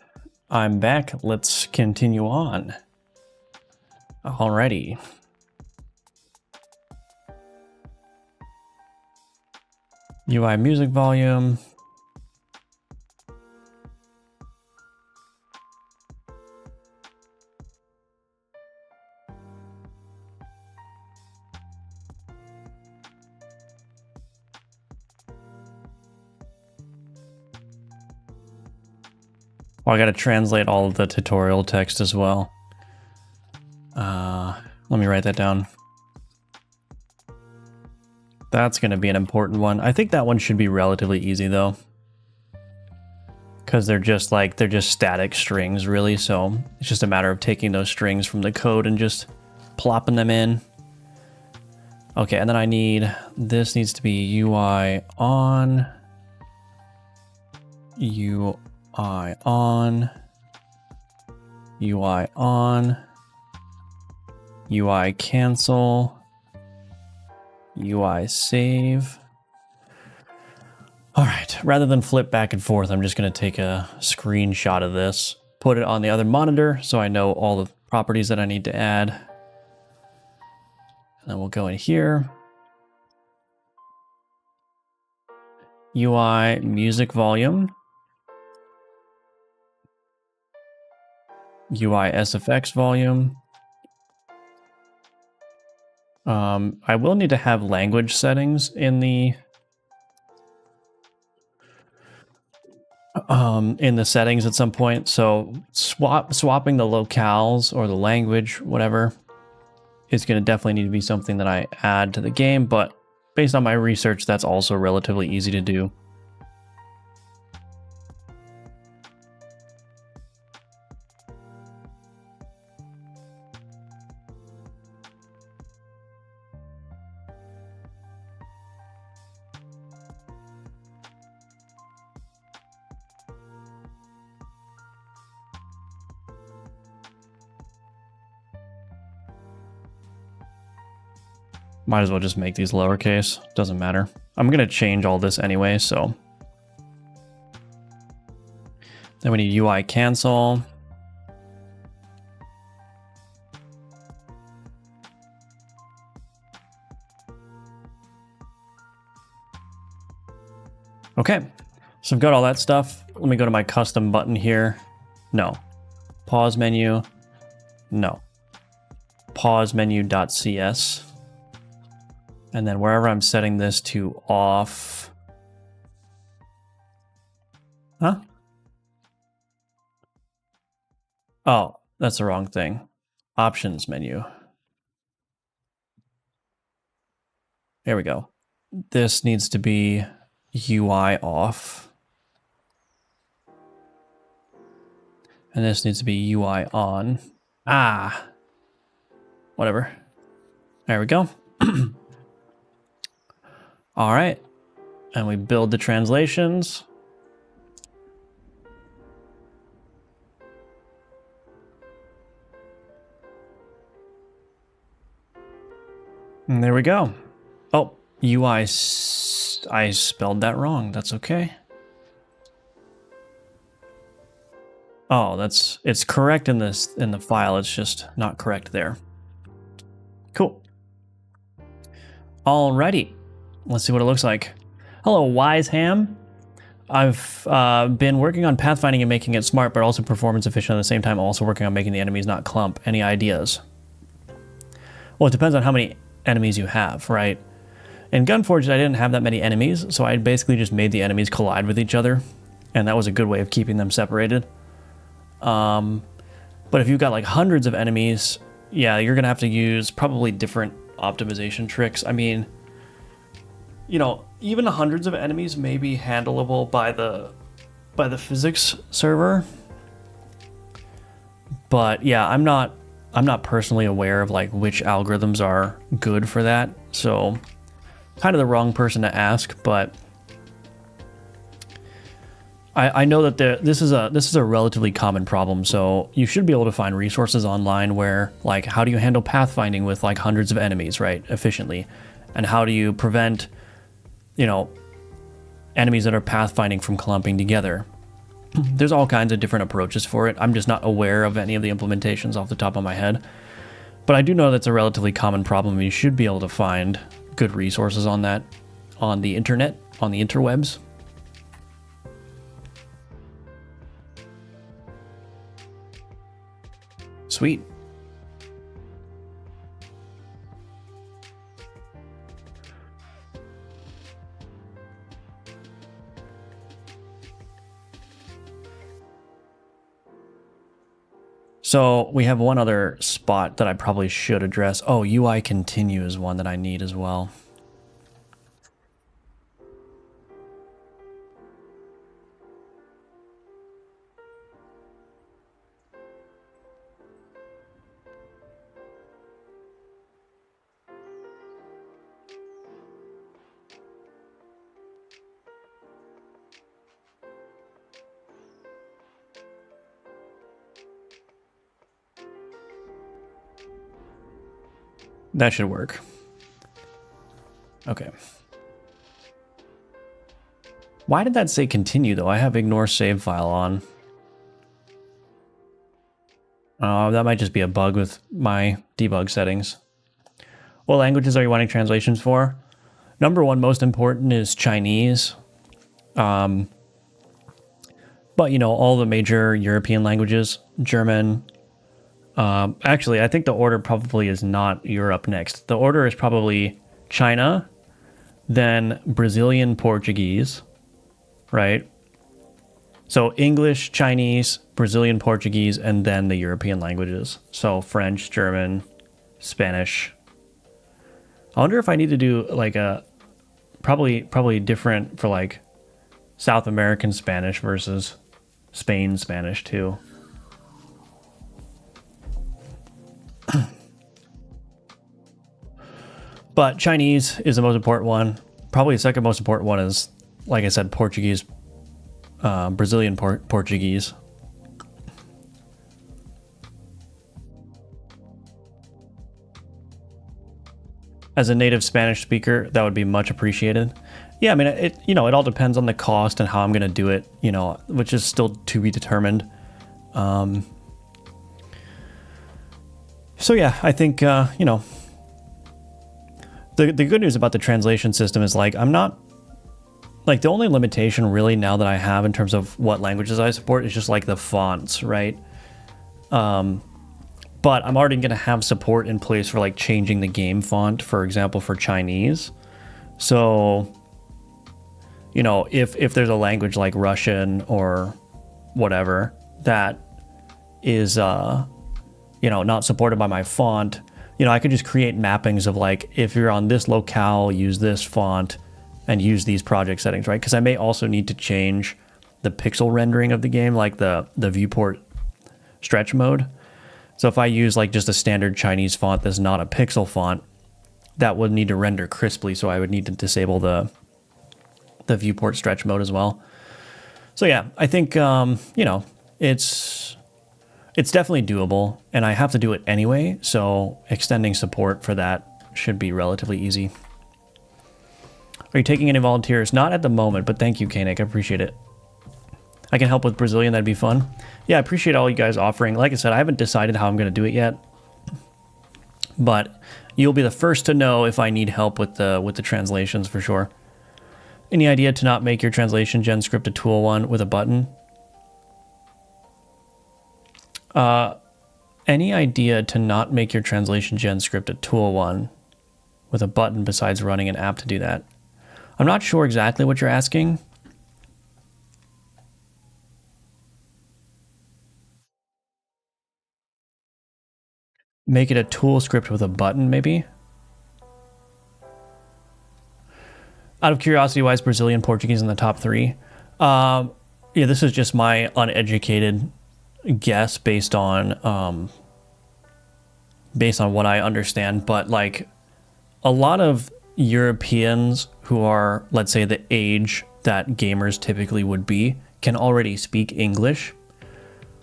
I'm back. Let's continue on. Alrighty. UI music volume. Oh, I got to translate all of the tutorial text as well. Let me write that down. That's going to be an important one. I think that one should be relatively easy though, because they're just static strings really. So it's just a matter of taking those strings from the code and just plopping them in. Okay, and then this needs to be UI on, UI on, UI on, UI cancel, UI save. All right, rather than flip back and forth, I'm just going to take a screenshot of this, put it on the other monitor so I know all the properties that I need to add. And then we'll go in here. UI music volume. UI SFX volume. I will need to have language settings in the settings at some point. So swapping the locales or the language, whatever, is going to definitely need to be something that I add to the game. But based on my research, that's also relatively easy to do. Might as well just make these lowercase. Doesn't matter. I'm going to change all this anyway, so. Then we need UI cancel. Okay, so I've got all that stuff. Let me go to my custom button here. No. Pause menu. No. Pause menu.cs. And then wherever I'm setting this to off. Huh? Oh, that's the wrong thing. Options menu. There we go. This needs to be UI off. And this needs to be UI on. Ah. Whatever. There we go. All right, and we build the translations. And there we go. Oh, UI, I spelled that wrong. That's okay. Oh, it's correct in the file. It's just not correct there. Cool. Alrighty. Let's see what it looks like. Hello, Wise Ham. I've been working on pathfinding and making it smart, but also performance efficient at the same time. Also working on making the enemies not clump. Any ideas? Well, it depends on how many enemies you have, right? In Gunforged, I didn't have that many enemies, so I basically just made the enemies collide with each other, and that was a good way of keeping them separated. But if you've got like hundreds of enemies, yeah, you're gonna have to use probably different optimization tricks. I mean, you know, even hundreds of enemies may be handleable by the physics server. But yeah, I'm not personally aware of like which algorithms are good for that. So kind of the wrong person to ask, but I know that this is a relatively common problem. So you should be able to find resources online where like, how do you handle pathfinding with like hundreds of enemies, right, efficiently? And how do you prevent, you know, enemies that are pathfinding from clumping together? There's all kinds of different approaches for it. I'm just not aware of any of the implementations off the top of my head. But I do know that's a relatively common problem. You should be able to find good resources on that on the internet, on the interwebs. Sweet. So we have one other spot that I probably should address. Oh, UI continue is one that I need as well. That should work. Okay. Why did that say continue though? I have ignore save file on. Oh, that might just be a bug with my debug settings. What languages are you wanting translations for? Number one, most important is Chinese. But you know, all the major European languages, German. Actually, I think the order probably is not Europe next. The order is probably China, then Brazilian Portuguese, right? So English, Chinese, Brazilian Portuguese, and then the European languages. So French, German, Spanish. I wonder if I need to do like a probably different for like South American Spanish versus Spain Spanish too. But Chinese is the most important one. Probably the second most important one is, like I said, Portuguese, Brazilian Portuguese. As a native Spanish speaker, that would be much appreciated. Yeah, I mean, it all depends on the cost and how I'm going to do it, which is still to be determined. So yeah, I think, the good news about the translation system is like, I'm not, like the only limitation really now that I have in terms of what languages I support is just like the fonts, right? But I'm already going to have support in place for like changing the game font, for example, for Chinese. So, if there's a language like Russian or whatever that is, not supported by my font, I could just create mappings of like, if you're on this locale, use this font and use these project settings, right? Because I may also need to change the pixel rendering of the game, like the viewport stretch mode. So if I use like just a standard Chinese font that's not a pixel font, that would need to render crisply. So I would need to disable the viewport stretch mode as well. So yeah, I think, it's definitely doable, and I have to do it anyway, so extending support for that should be relatively easy. Are you taking any volunteers? Not at the moment, but thank you, Koenig. I appreciate it. I can help with Brazilian. That'd be fun. Yeah, I appreciate all you guys offering. Like I said, I haven't decided how I'm going to do it yet, but you'll be the first to know if I need help with the translations for sure. Any idea to not make your translation gen script a tool one with a button? Any idea to not make your translation gen script a tool one with a button besides running an app to do that? I'm not sure exactly what you're asking. Make it a tool script with a button, maybe? Out of curiosity, why is Brazilian Portuguese in the top 3? Yeah, this is just my uneducated guess based on what I understand, but like a lot of Europeans who are, let's say, the age that gamers typically would be, can already speak English.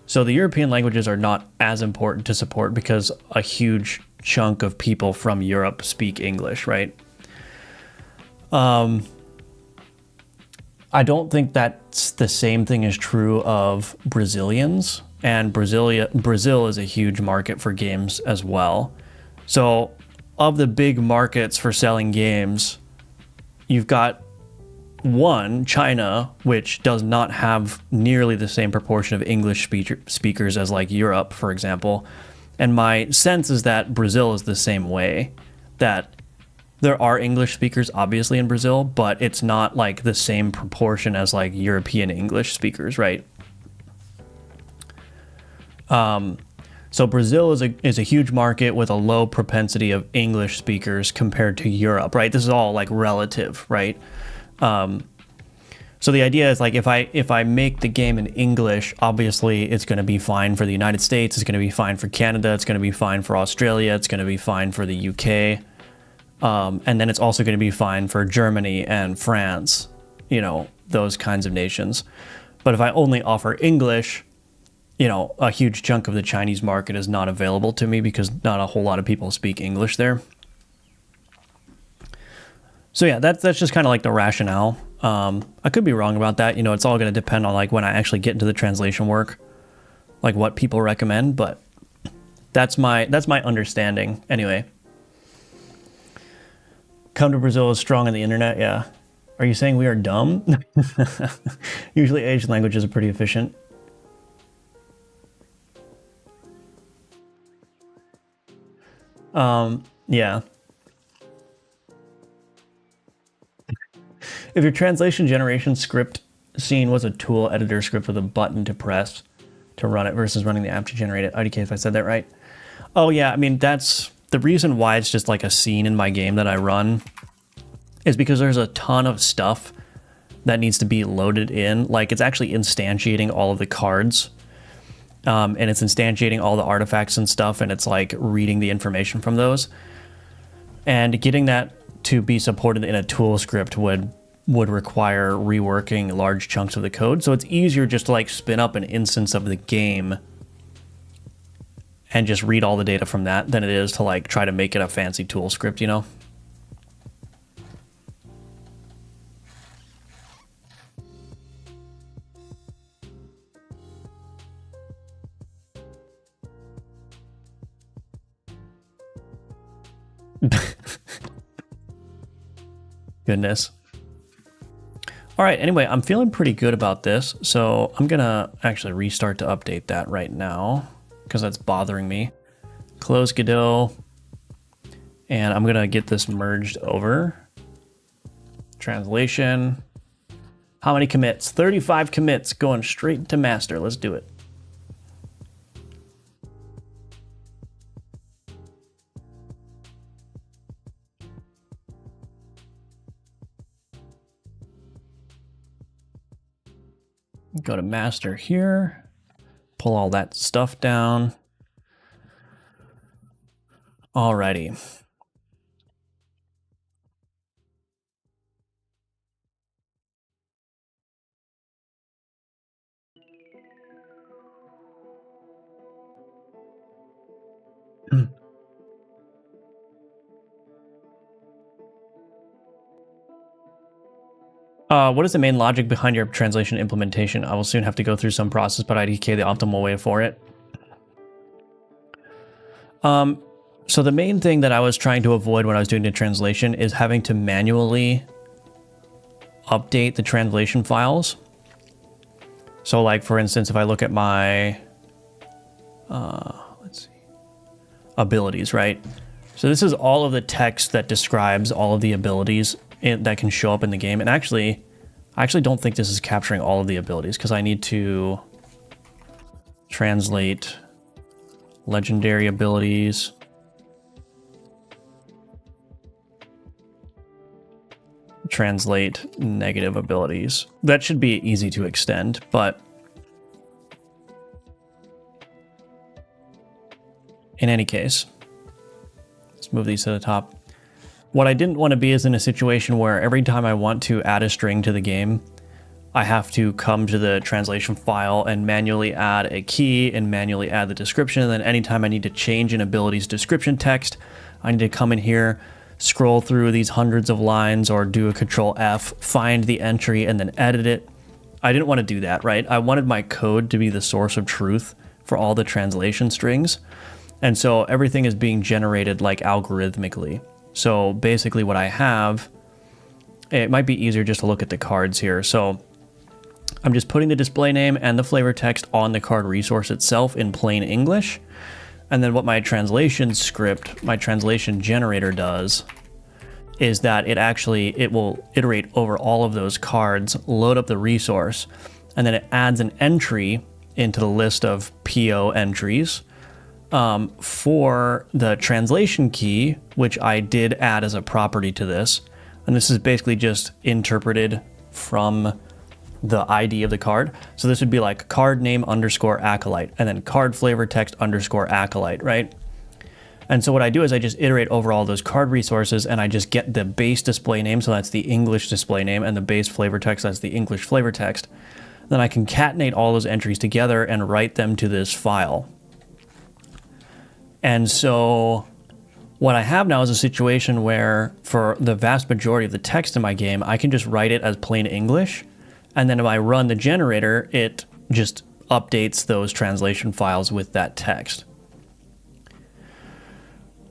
So the European languages are not as important to support because a huge chunk of people from Europe speak English, right? I don't think that's the same thing is true of Brazilians, and Brazil is a huge market for games as well. So, of the big markets for selling games, you've got one, China, which does not have nearly the same proportion of English speakers as like Europe, for example. And my sense is that Brazil is the same way, that there are English speakers obviously in Brazil, but it's not like the same proportion as like European English speakers, right? So Brazil is a huge market with a low propensity of English speakers compared to Europe, right? This is all like relative, right? So the idea is like if I make the game in English, obviously it's going to be fine for the United States, it's going to be fine for Canada, it's going to be fine for Australia, it's going to be fine for the UK. And then it's also going to be fine for Germany and France, you know, those kinds of nations. But if I only offer English, you know, a huge chunk of the Chinese market is not available to me because not a whole lot of people speak English there. So yeah, that's just kind of like the rationale. I could be wrong about that. You know, it's all going to depend on like when I actually get into the translation work, like what people recommend. But that's my understanding anyway. Come to Brazil is strong on the internet. Yeah. Are you saying we are dumb? Usually Asian languages are pretty efficient. Yeah. If your translation generation script scene was a tool editor script with a button to press to run it versus running the app to generate it. IDK, if I said that right. Oh yeah, I mean, that's the reason why it's just like a scene in my game that I run is because there's a ton of stuff that needs to be loaded in. Like it's actually instantiating all of the cards. And it's instantiating all the artifacts and stuff, and it's like reading the information from those. And getting that to be supported in a tool script would require reworking large chunks of the code. So it's easier just to like spin up an instance of the game and just read all the data from that than it is to like try to make it a fancy tool script, you know? Goodness. All right, anyway, I'm feeling pretty good about this, so I'm gonna actually restart to update that right now because that's bothering me. Close Godot, and I'm gonna get this merged over. Translation. How many commits? 35 commits going straight to master. Let's do it. Go to master here, pull all that stuff down. Alrighty. What is the main logic behind your translation implementation? I will soon have to go through some process, but IDK the optimal way for it. So the main thing that I was trying to avoid when I was doing the translation is having to manually update the translation files. So like, for instance, if I look at my, let's see, abilities, right? So this is all of the text that describes all of the abilities that can show up in the game. And actually, I actually don't think this is capturing all of the abilities because I need to translate legendary abilities. Translate negative abilities. That should be easy to extend, but in any case, let's move these to the top. What I didn't want to be is in a situation where every time I want to add a string to the game, I have to come to the translation file and manually add a key and manually add the description. And then anytime I need to change an ability's description text, I need to come in here, scroll through these hundreds of lines or do a Control F, find the entry and then edit it. I didn't want to do that, right? I wanted my code to be the source of truth for all the translation strings. And so everything is being generated like algorithmically. So basically what I have, it might be easier just to look at the cards here. So I'm just putting the display name and the flavor text on the card resource itself in plain English. And then what my translation script, my translation generator does is that it will iterate over all of those cards, load up the resource, and then it adds an entry into the list of PO entries for the translation key, which I did add as a property to this. And this is basically just interpreted from the ID of the card. So this would be like card name underscore acolyte and then card flavor text underscore acolyte, right? And so what I do is I just iterate over all those card resources and I just get the base display name. So that's the English display name, and the base flavor text, that's the English flavor text. Then I concatenate all those entries together and write them to this file. And so what I have now is a situation where for the vast majority of the text in my game, I can just write it as plain English. And then if I run the generator, it just updates those translation files with that text.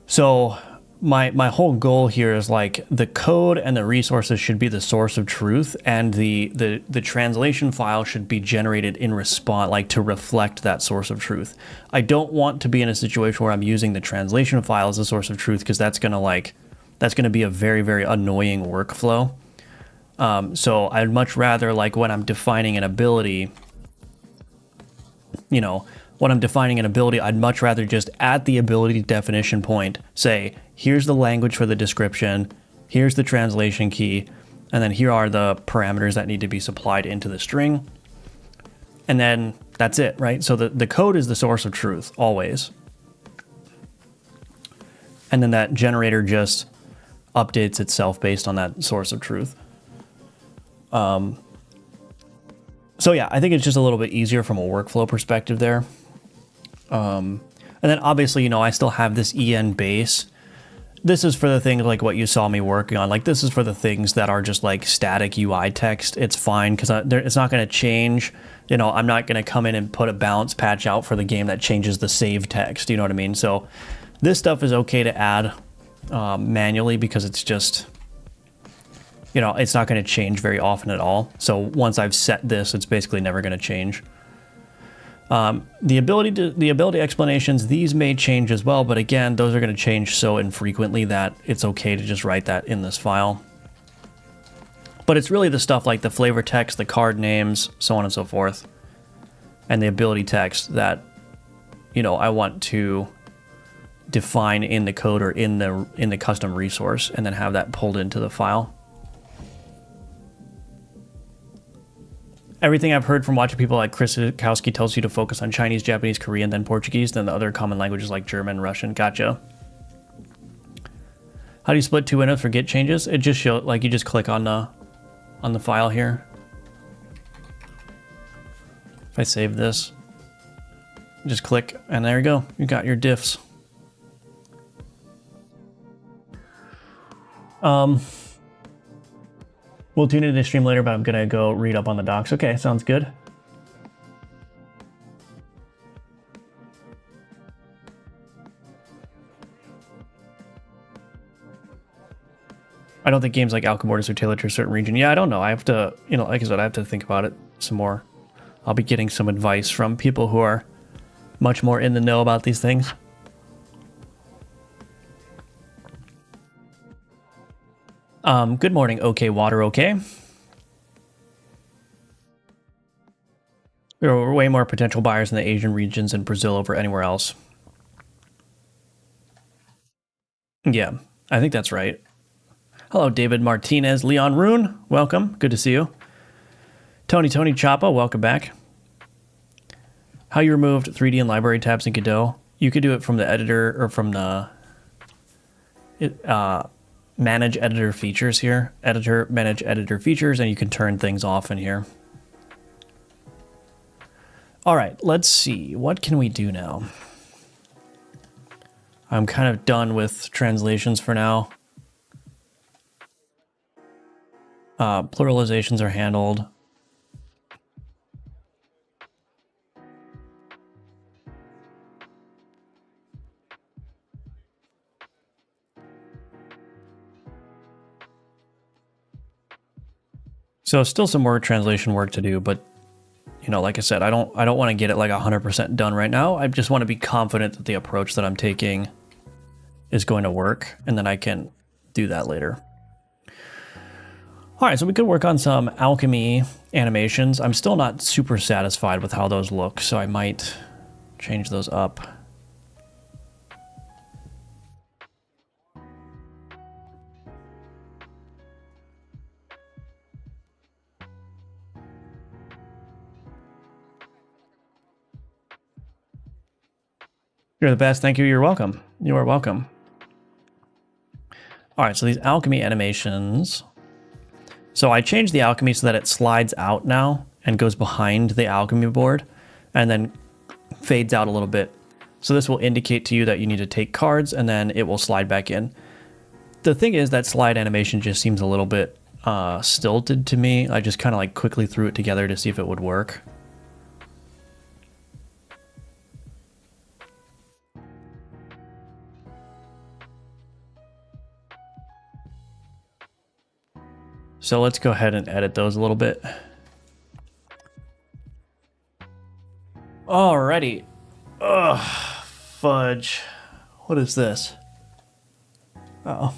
So my whole goal here is like the code and the resources should be the source of truth, and the translation file should be generated in response, like to reflect that source of truth. I don't want to be in a situation where I'm using the translation file as a source of truth, because that's gonna be a very, very annoying workflow. So I'd much rather, like when I'm defining an ability, I'd much rather just at the ability definition point say, here's the language for the description, here's the translation key, and then here are the parameters that need to be supplied into the string. And then that's it, right? So the code is the source of truth, always. And then that generator just updates itself based on that source of truth. So yeah, I think it's just a little bit easier from a workflow perspective there. And then obviously, I still have this EN base. This is for the things like what you saw me working on. Like this is for the things that are just like static UI text. It's fine because it's not going to change. I'm not going to come in and put a balance patch out for the game that changes the save text. You know what I mean? So this stuff is okay to add manually because it's just, it's not going to change very often at all. So once I've set this, it's basically never going to change. The ability explanations, these may change as well, but again, those are going to change so infrequently that it's okay to just write that in this file. But it's really the stuff like the flavor text, the card names, so on and so forth, and the ability text that, I want to define in the code or in the custom resource, and then have that pulled into the file. Everything I've heard from watching people like Chris Kowski tells you to focus on Chinese, Japanese, Korean, then Portuguese, then the other common languages like German, Russian. Gotcha. How do you split two windows for Git changes? It just shows, like, you just click on the file here. If I save this, just click, and there you go. You got your diffs. We'll tune into the stream later, but I'm gonna go read up on the docs. Okay, sounds good. I don't think games like Alchemy are tailored to a certain region. Yeah, I don't know. I have to, like I said, I have to think about it some more. I'll be getting some advice from people who are much more in the know about these things. Good morning, okay, water, okay. There are way more potential buyers in the Asian regions and Brazil over anywhere else. Yeah, I think that's right. Hello, David Martinez, Leon Rune, welcome, good to see you. Tony Chapa, welcome back. How you removed 3D and library tabs in Godot? You could do it from the editor or from the manage editor features here. Editor, manage editor features, and you can turn things off in here. All right, let's see. What can we do now? I'm kind of done with translations for now. Pluralizations are handled. So still some more translation work to do, but you know, like I said, I don't want to get it like 100% done right now. I just want to be confident that the approach that I'm taking is going to work, and then I can do that later. All right, so we could work on some alchemy animations. I'm still not super satisfied with how those look, so I might change those up. You're the best. Thank you. You're welcome. You are welcome. All right, so these alchemy animations. So I changed the alchemy so that it slides out now and goes behind the alchemy board and then fades out a little bit. So this will indicate to you that you need to take cards, and then it will slide back in. The thing is that slide animation just seems a little bit stilted to me. I just kind of like quickly threw it together to see if it would work. So let's go ahead and edit those a little bit. Alrighty. Ugh, fudge. What is this? Uh-oh.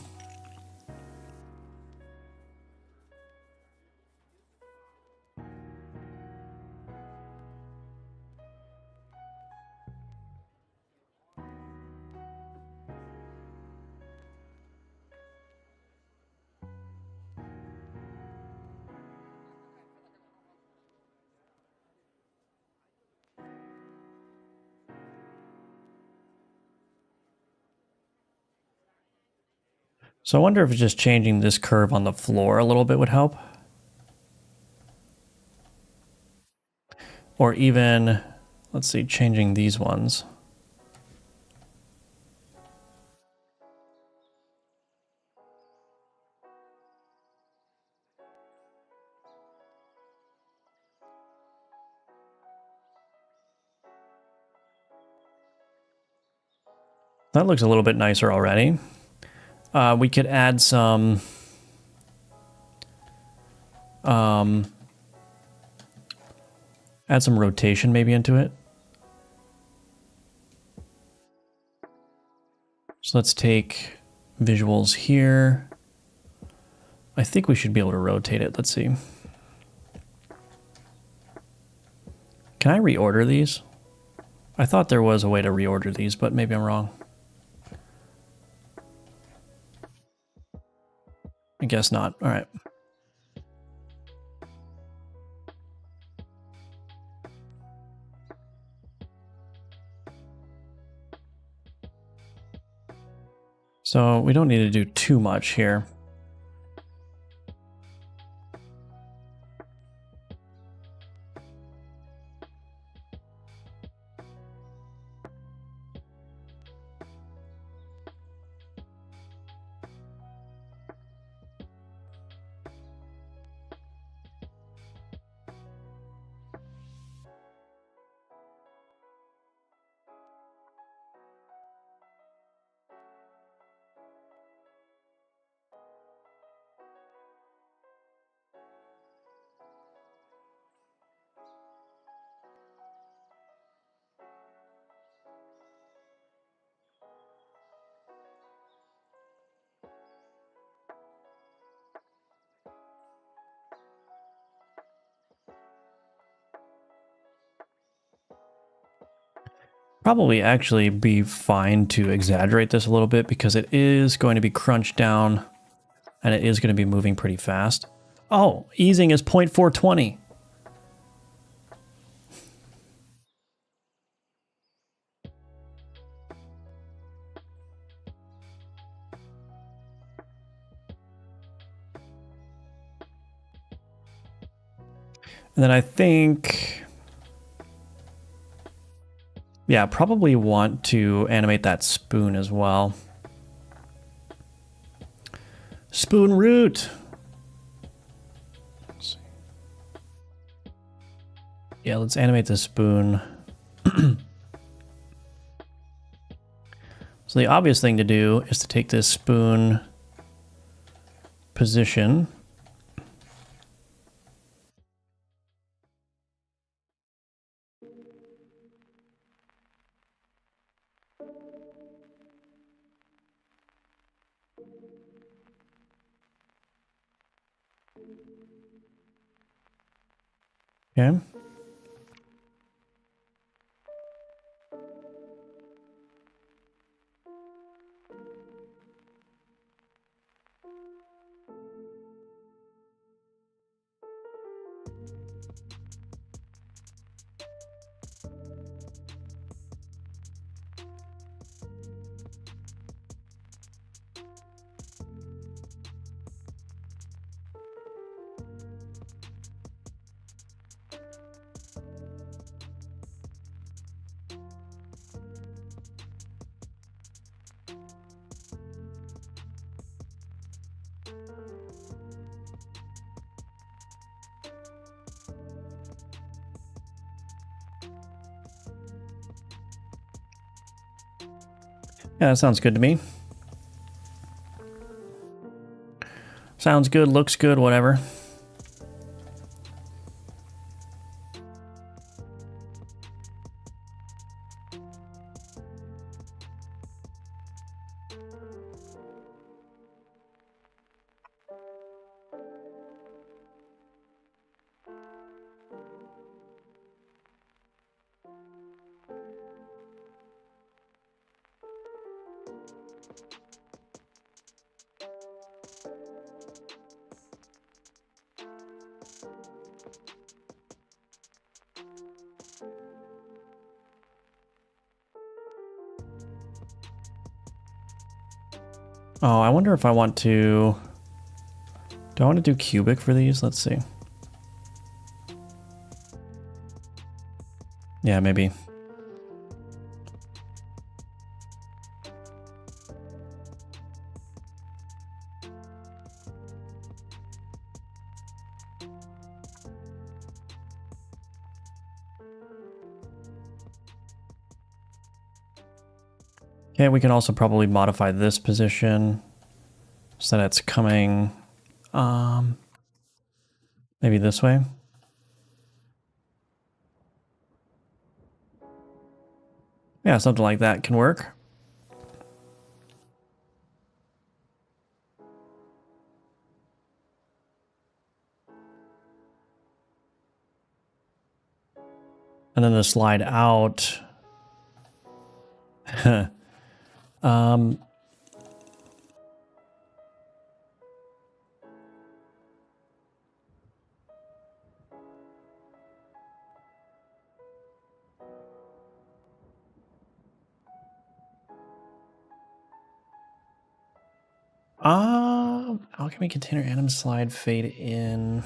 So I wonder if just changing this curve on the floor a little bit would help. Or even, let's see, changing these ones. That looks a little bit nicer already. We could add some rotation maybe into it. So let's take visuals here. I think we should be able to rotate it. Let's see. Can I reorder these? I thought there was a way to reorder these, but maybe I'm wrong. I guess not. All right. So we don't need to do too much here. Probably actually be fine to exaggerate this a little bit because it is going to be crunched down and it is going to be moving pretty fast. Oh, easing is 0.420. And then I think, yeah, probably want to animate that spoon as well. Spoon root. Yeah, let's animate the spoon. So the obvious thing to do is to take this spoon position. Okay. Yeah, that sounds good to me. Sounds good, looks good, whatever. Oh, I wonder if I want to... Do I want to do cubic for these? Let's see. Yeah, maybe. Okay, we can also probably modify this position so that it's coming maybe this way. Yeah, something like that can work. And then the slide out. Alchemy container anim slide fade in.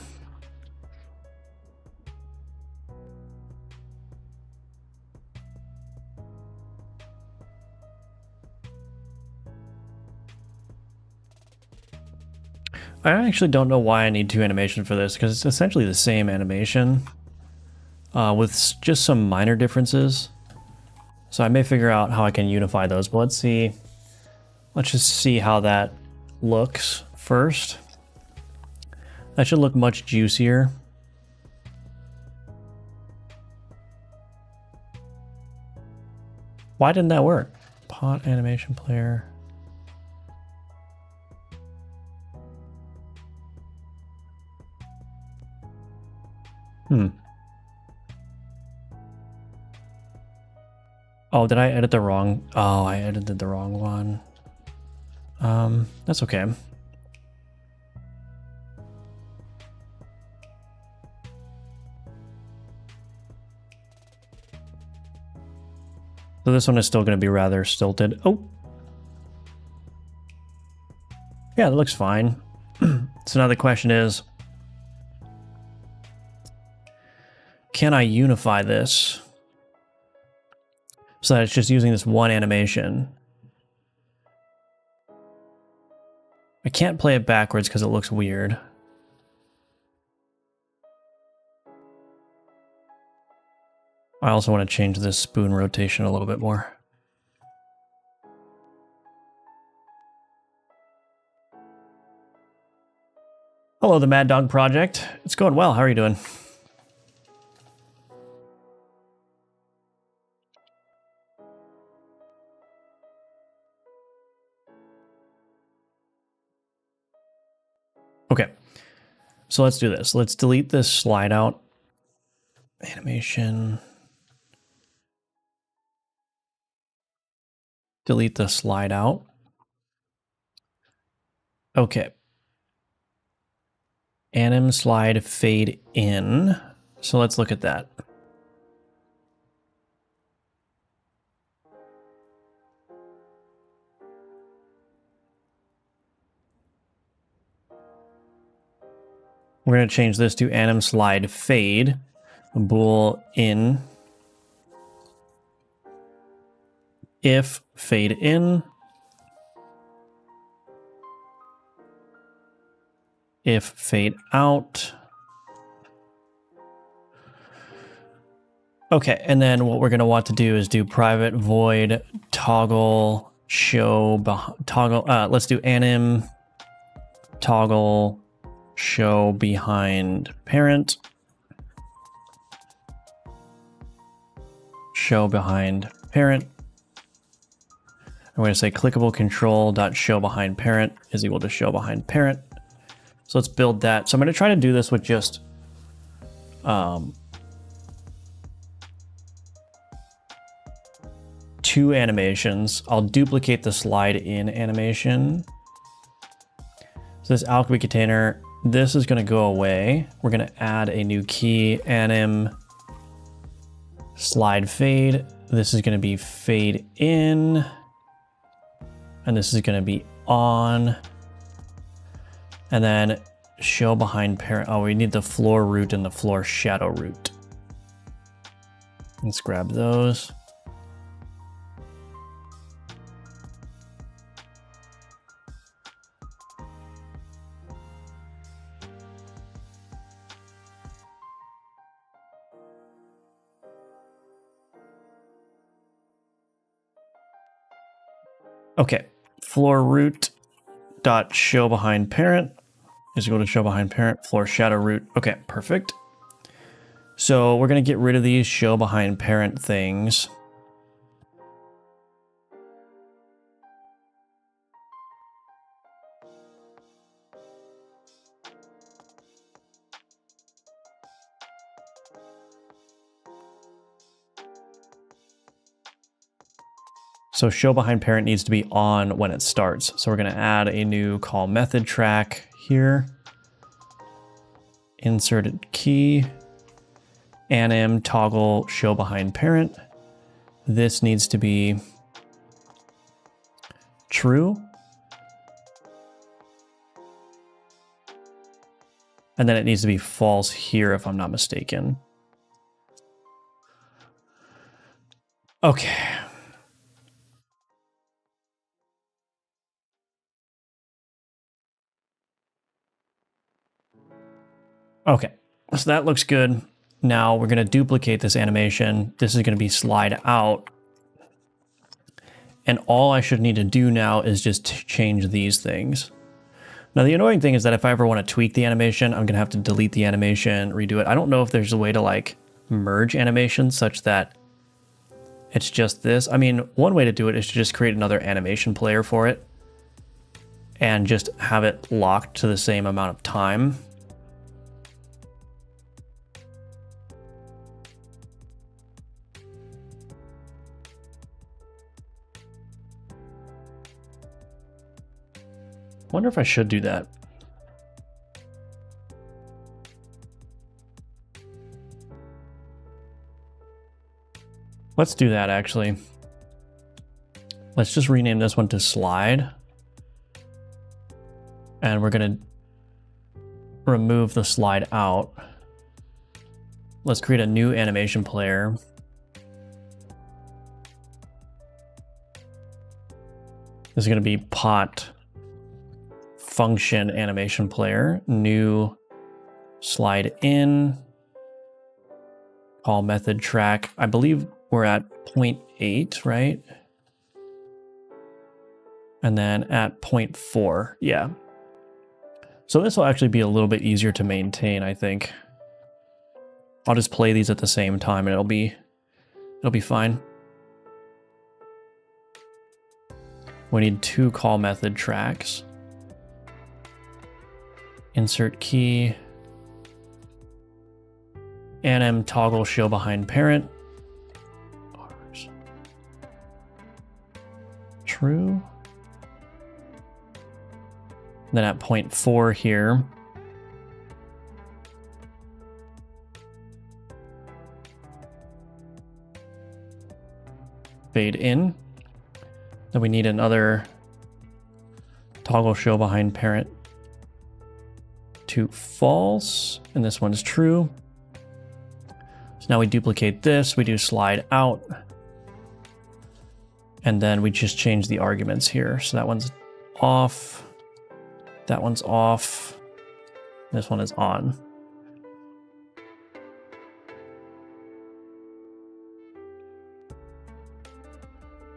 I actually don't know why I need two animations for this, because it's essentially the same animation with just some minor differences. So I may figure out how I can unify those, but let's see. Let's just see how that looks first. That should look much juicier. Why didn't that work? Pot animation player. Oh, did I edit the wrong? Oh, I edited the wrong one. That's okay. So this one is still going to be rather stilted. Oh. Yeah, that looks fine. So now the question is, can I unify this so that it's just using this one animation? I can't play it backwards because it looks weird. I also want to change this spoon rotation a little bit more. Hello, the Mad Dog Project. It's going well. How are you doing? Okay, so let's do this. Let's delete this slide out animation. Delete the slide out. Okay. Anim slide fade in. So let's look at that. We're going to change this to anim slide fade, bool in, if fade in, if fade out. Okay, and then what we're going to want to do is do private void toggle show toggle. Let's do anim toggle show behind parent. Show behind parent. I'm going to say clickable control dot show behind parent is equal to show behind parent. So let's build that. So I'm going to try to do this with just two animations. I'll duplicate the slide in animation. So this Alchemy container, this is going to go away. We're going to add a new key, anim slide fade. This is going to be fade in. And this is going to be on. And then show behind parent. Oh, we need the floor root and the floor shadow root. Let's grab those. Okay, floor root dot show behind parent is equal to show behind parent, floor shadow root. Okay, perfect. So we're going to get rid of these show behind parent things. So show behind parent needs to be on when it starts. So we're going to add a new call method track here. Inserted key, anim toggle show behind parent. This needs to be true. And then it needs to be false here if I'm not mistaken. Okay. Okay, so that looks good. Now we're going to duplicate this animation. This is going to be slide out. And all I should need to do now is just change these things. Now the annoying thing is that if I ever want to tweak the animation, I'm going to have to delete the animation, redo it. I don't know if there's a way to like merge animations such that it's just this. I mean, one way to do it is to just create another animation player for it and just have it locked to the same amount of time. Wonder if I should do that. Let's do that actually. Let's just rename this one to slide. And we're going to remove the slide out. Let's create a new animation player. This is going to be pot function animation player, new slide in, call method track. I believe we're at 0.8, right? And then at 0.4, yeah. So this will actually be a little bit easier to maintain, I think. I'll just play these at the same time and it'll be fine. We need 2 call method tracks. Insert key. Anim toggle show behind parent. True. Then at 0.4 here, fade in. Then we need another toggle show behind parent to false, and this one's true. So now we duplicate this, we do slide out, and then we just change the arguments here. So that one's off, that one's off, this one is on.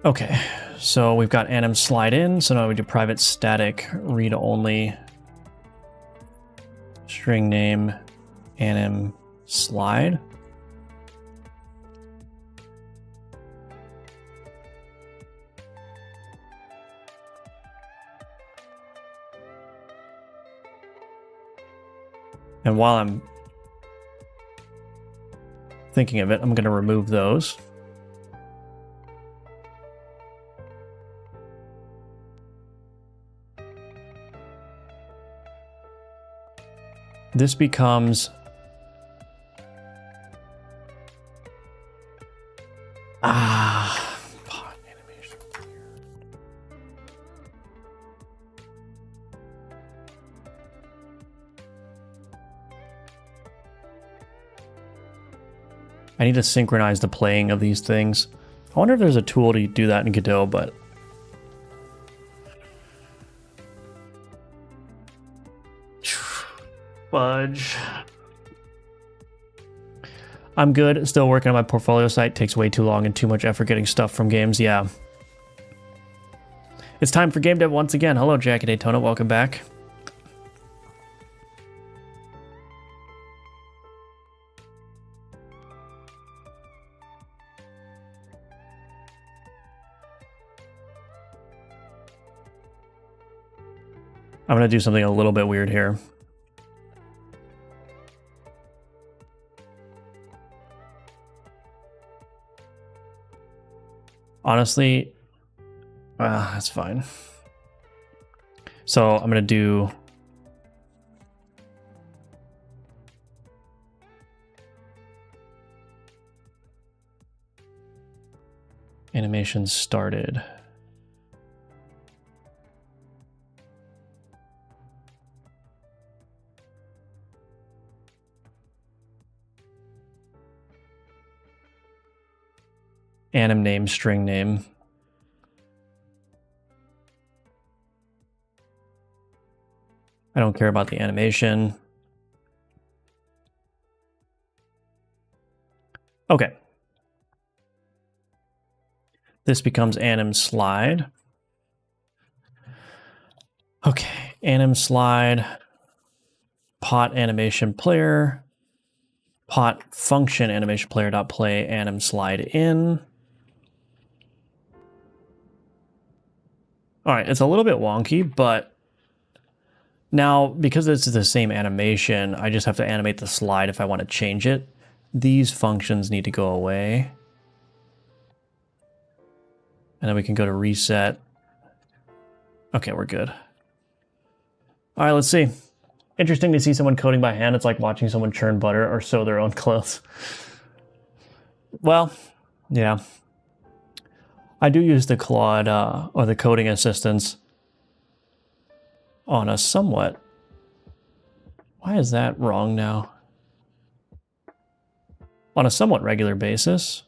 Okay, so we've got anim slide in, so now we do private static read only string name anim slide. And while I'm thinking of it, I'm going to remove those. This becomes pod animation. I need to synchronize the playing of these things. I wonder if there's a tool to do that in Godot, but fudge. I'm good. Still working on my portfolio site. Takes way too long and too much effort getting stuff from games. Yeah. It's time for Game Dev once again. Hello, Jackie Daytona. Welcome back. I'm going to do something a little bit weird here. Honestly, that's fine. So I'm going to do animation started. Anim name, string name. I don't care about the animation. Okay. This becomes anim slide. Okay, anim slide, pot animation player, pot function animation player dot play anim slide in. All right, it's a little bit wonky, but now because it's the same animation, I just have to animate the slide if I want to change it. These functions need to go away. And then we can go to reset. Okay, we're good. All right, let's see. Interesting to see someone coding by hand. It's like watching someone churn butter or sew their own clothes. Well, yeah. I do use the Claude or the coding assistants on a somewhat... Why is that wrong now? On a somewhat regular basis.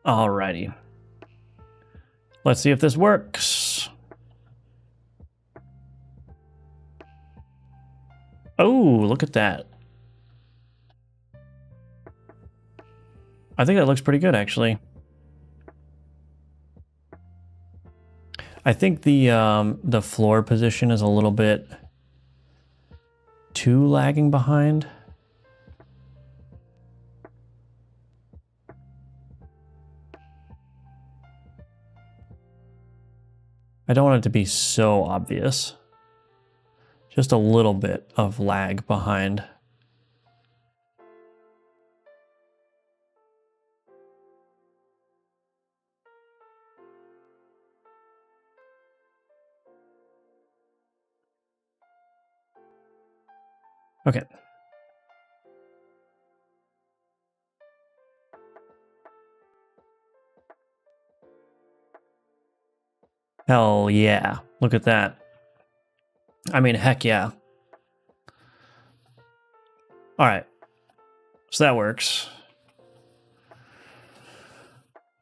Alrighty. Let's see if this works. Oh, look at that. I think that looks pretty good, actually. I think the floor position is a little bit too lagging behind. I don't want it to be so obvious. Just a little bit of lag behind. Okay. Hell yeah. Look at that. I mean, heck yeah. All right. So that works.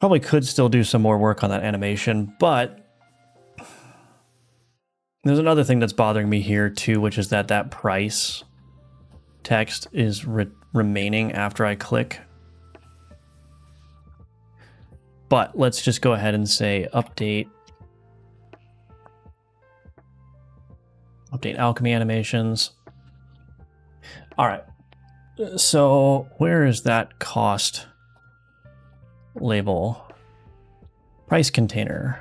Probably could still do some more work on that animation, but there's another thing that's bothering me here too, which is that price text is remaining after I click. But let's just go ahead and say update Alchemy animations. All right. So where is that cost label? Price container.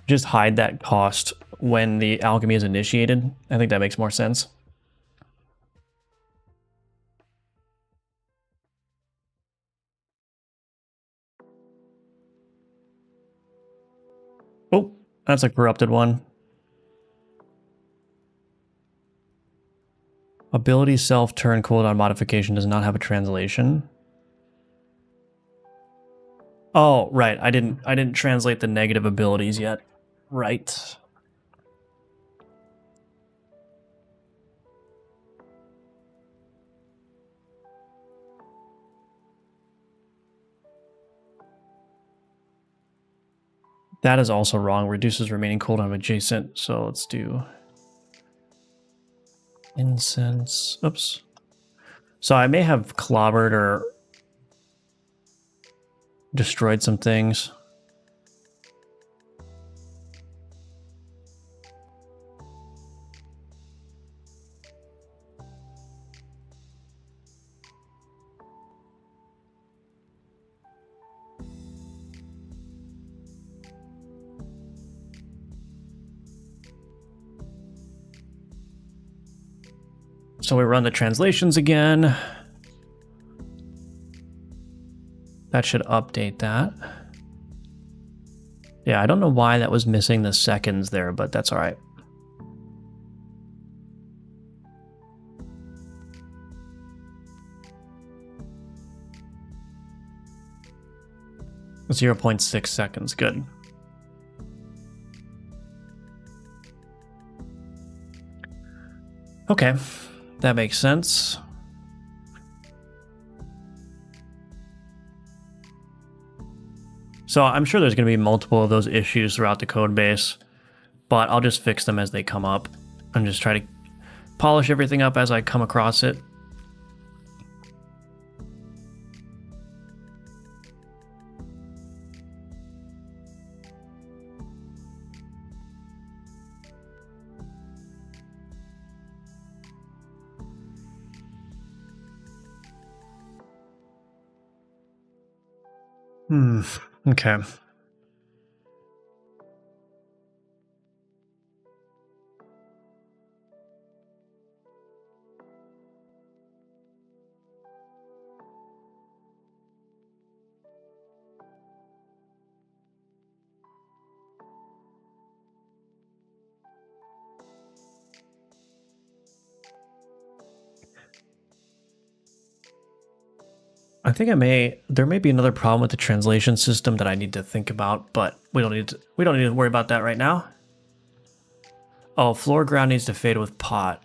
Just hide that cost when the alchemy is initiated. I think that makes more sense. Oh, that's a corrupted one. Ability self-turn cooldown modification does not have a translation. Oh, right. I didn't translate the negative abilities yet. Right. That is also wrong. Reduces remaining cooldown adjacent. So let's do incense. Oops. So I may have clobbered or destroyed some things. So we run the translations again. That should update that. Yeah, I don't know why that was missing the seconds there, but that's all right. .6 seconds, good. Okay, that makes sense. So I'm sure there's going to be multiple of those issues throughout the code base, but I'll just fix them as they come up and just try to polish everything up as I come across it. Okay. I think there may be another problem with the translation system that I need to think about, but we don't need to worry about that right now. Oh, floor ground needs to fade with pot.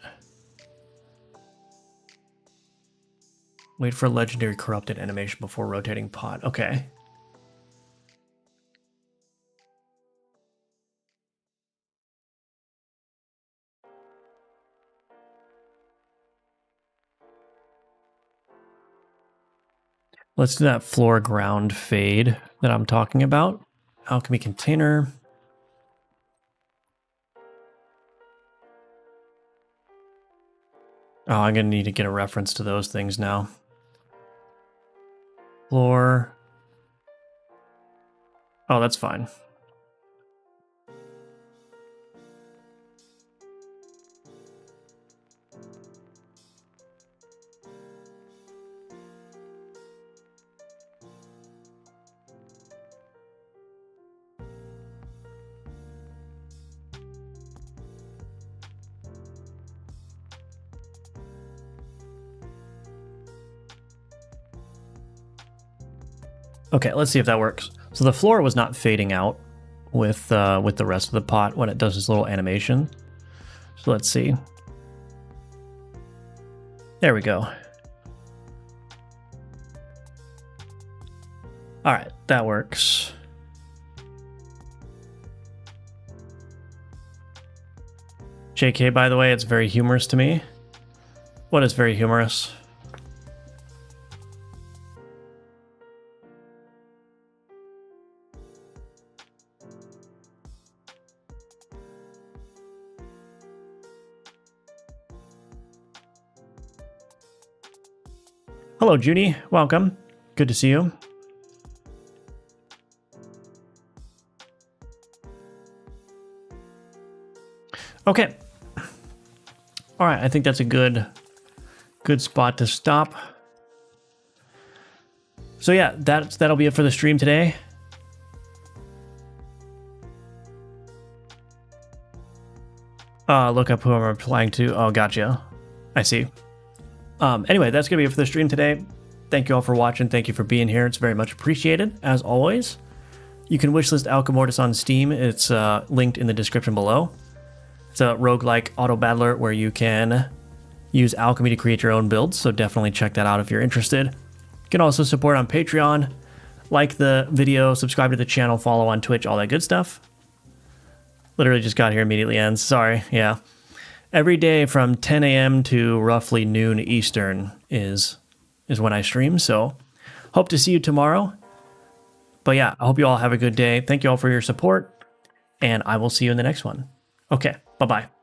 Wait for legendary corrupted animation before rotating pot. Okay. Let's do that floor ground fade that I'm talking about. Alchemy container. Oh, I'm going to need to get a reference to those things now. Floor. Oh, that's fine. Okay, let's see if that works. So the floor was not fading out with the rest of the pot when it does this little animation. So let's see. There we go. All right, that works. JK, by the way, it's very humorous to me. What is very humorous? Hello, Junie. Welcome. Good to see you. Okay. All right, I think that's a good spot to stop. So yeah, that'll be it for the stream today. Look up who I'm replying to. Oh, gotcha. I see. Anyway, that's going to be it for the stream today. Thank you all for watching. Thank you for being here. It's very much appreciated, as always. You can wishlist Alchemortis on Steam. It's linked in the description below. It's a roguelike auto battler where you can use alchemy to create your own builds, so definitely check that out if you're interested. You can also support on Patreon, like the video, subscribe to the channel, follow on Twitch, all that good stuff. Literally just got here immediately ends. Sorry, yeah. Every day from 10 a.m. to roughly noon Eastern is when I stream, so hope to see you tomorrow. But yeah, I hope you all have a good day. Thank you all for your support, and I will see you in the next one. Okay, bye-bye.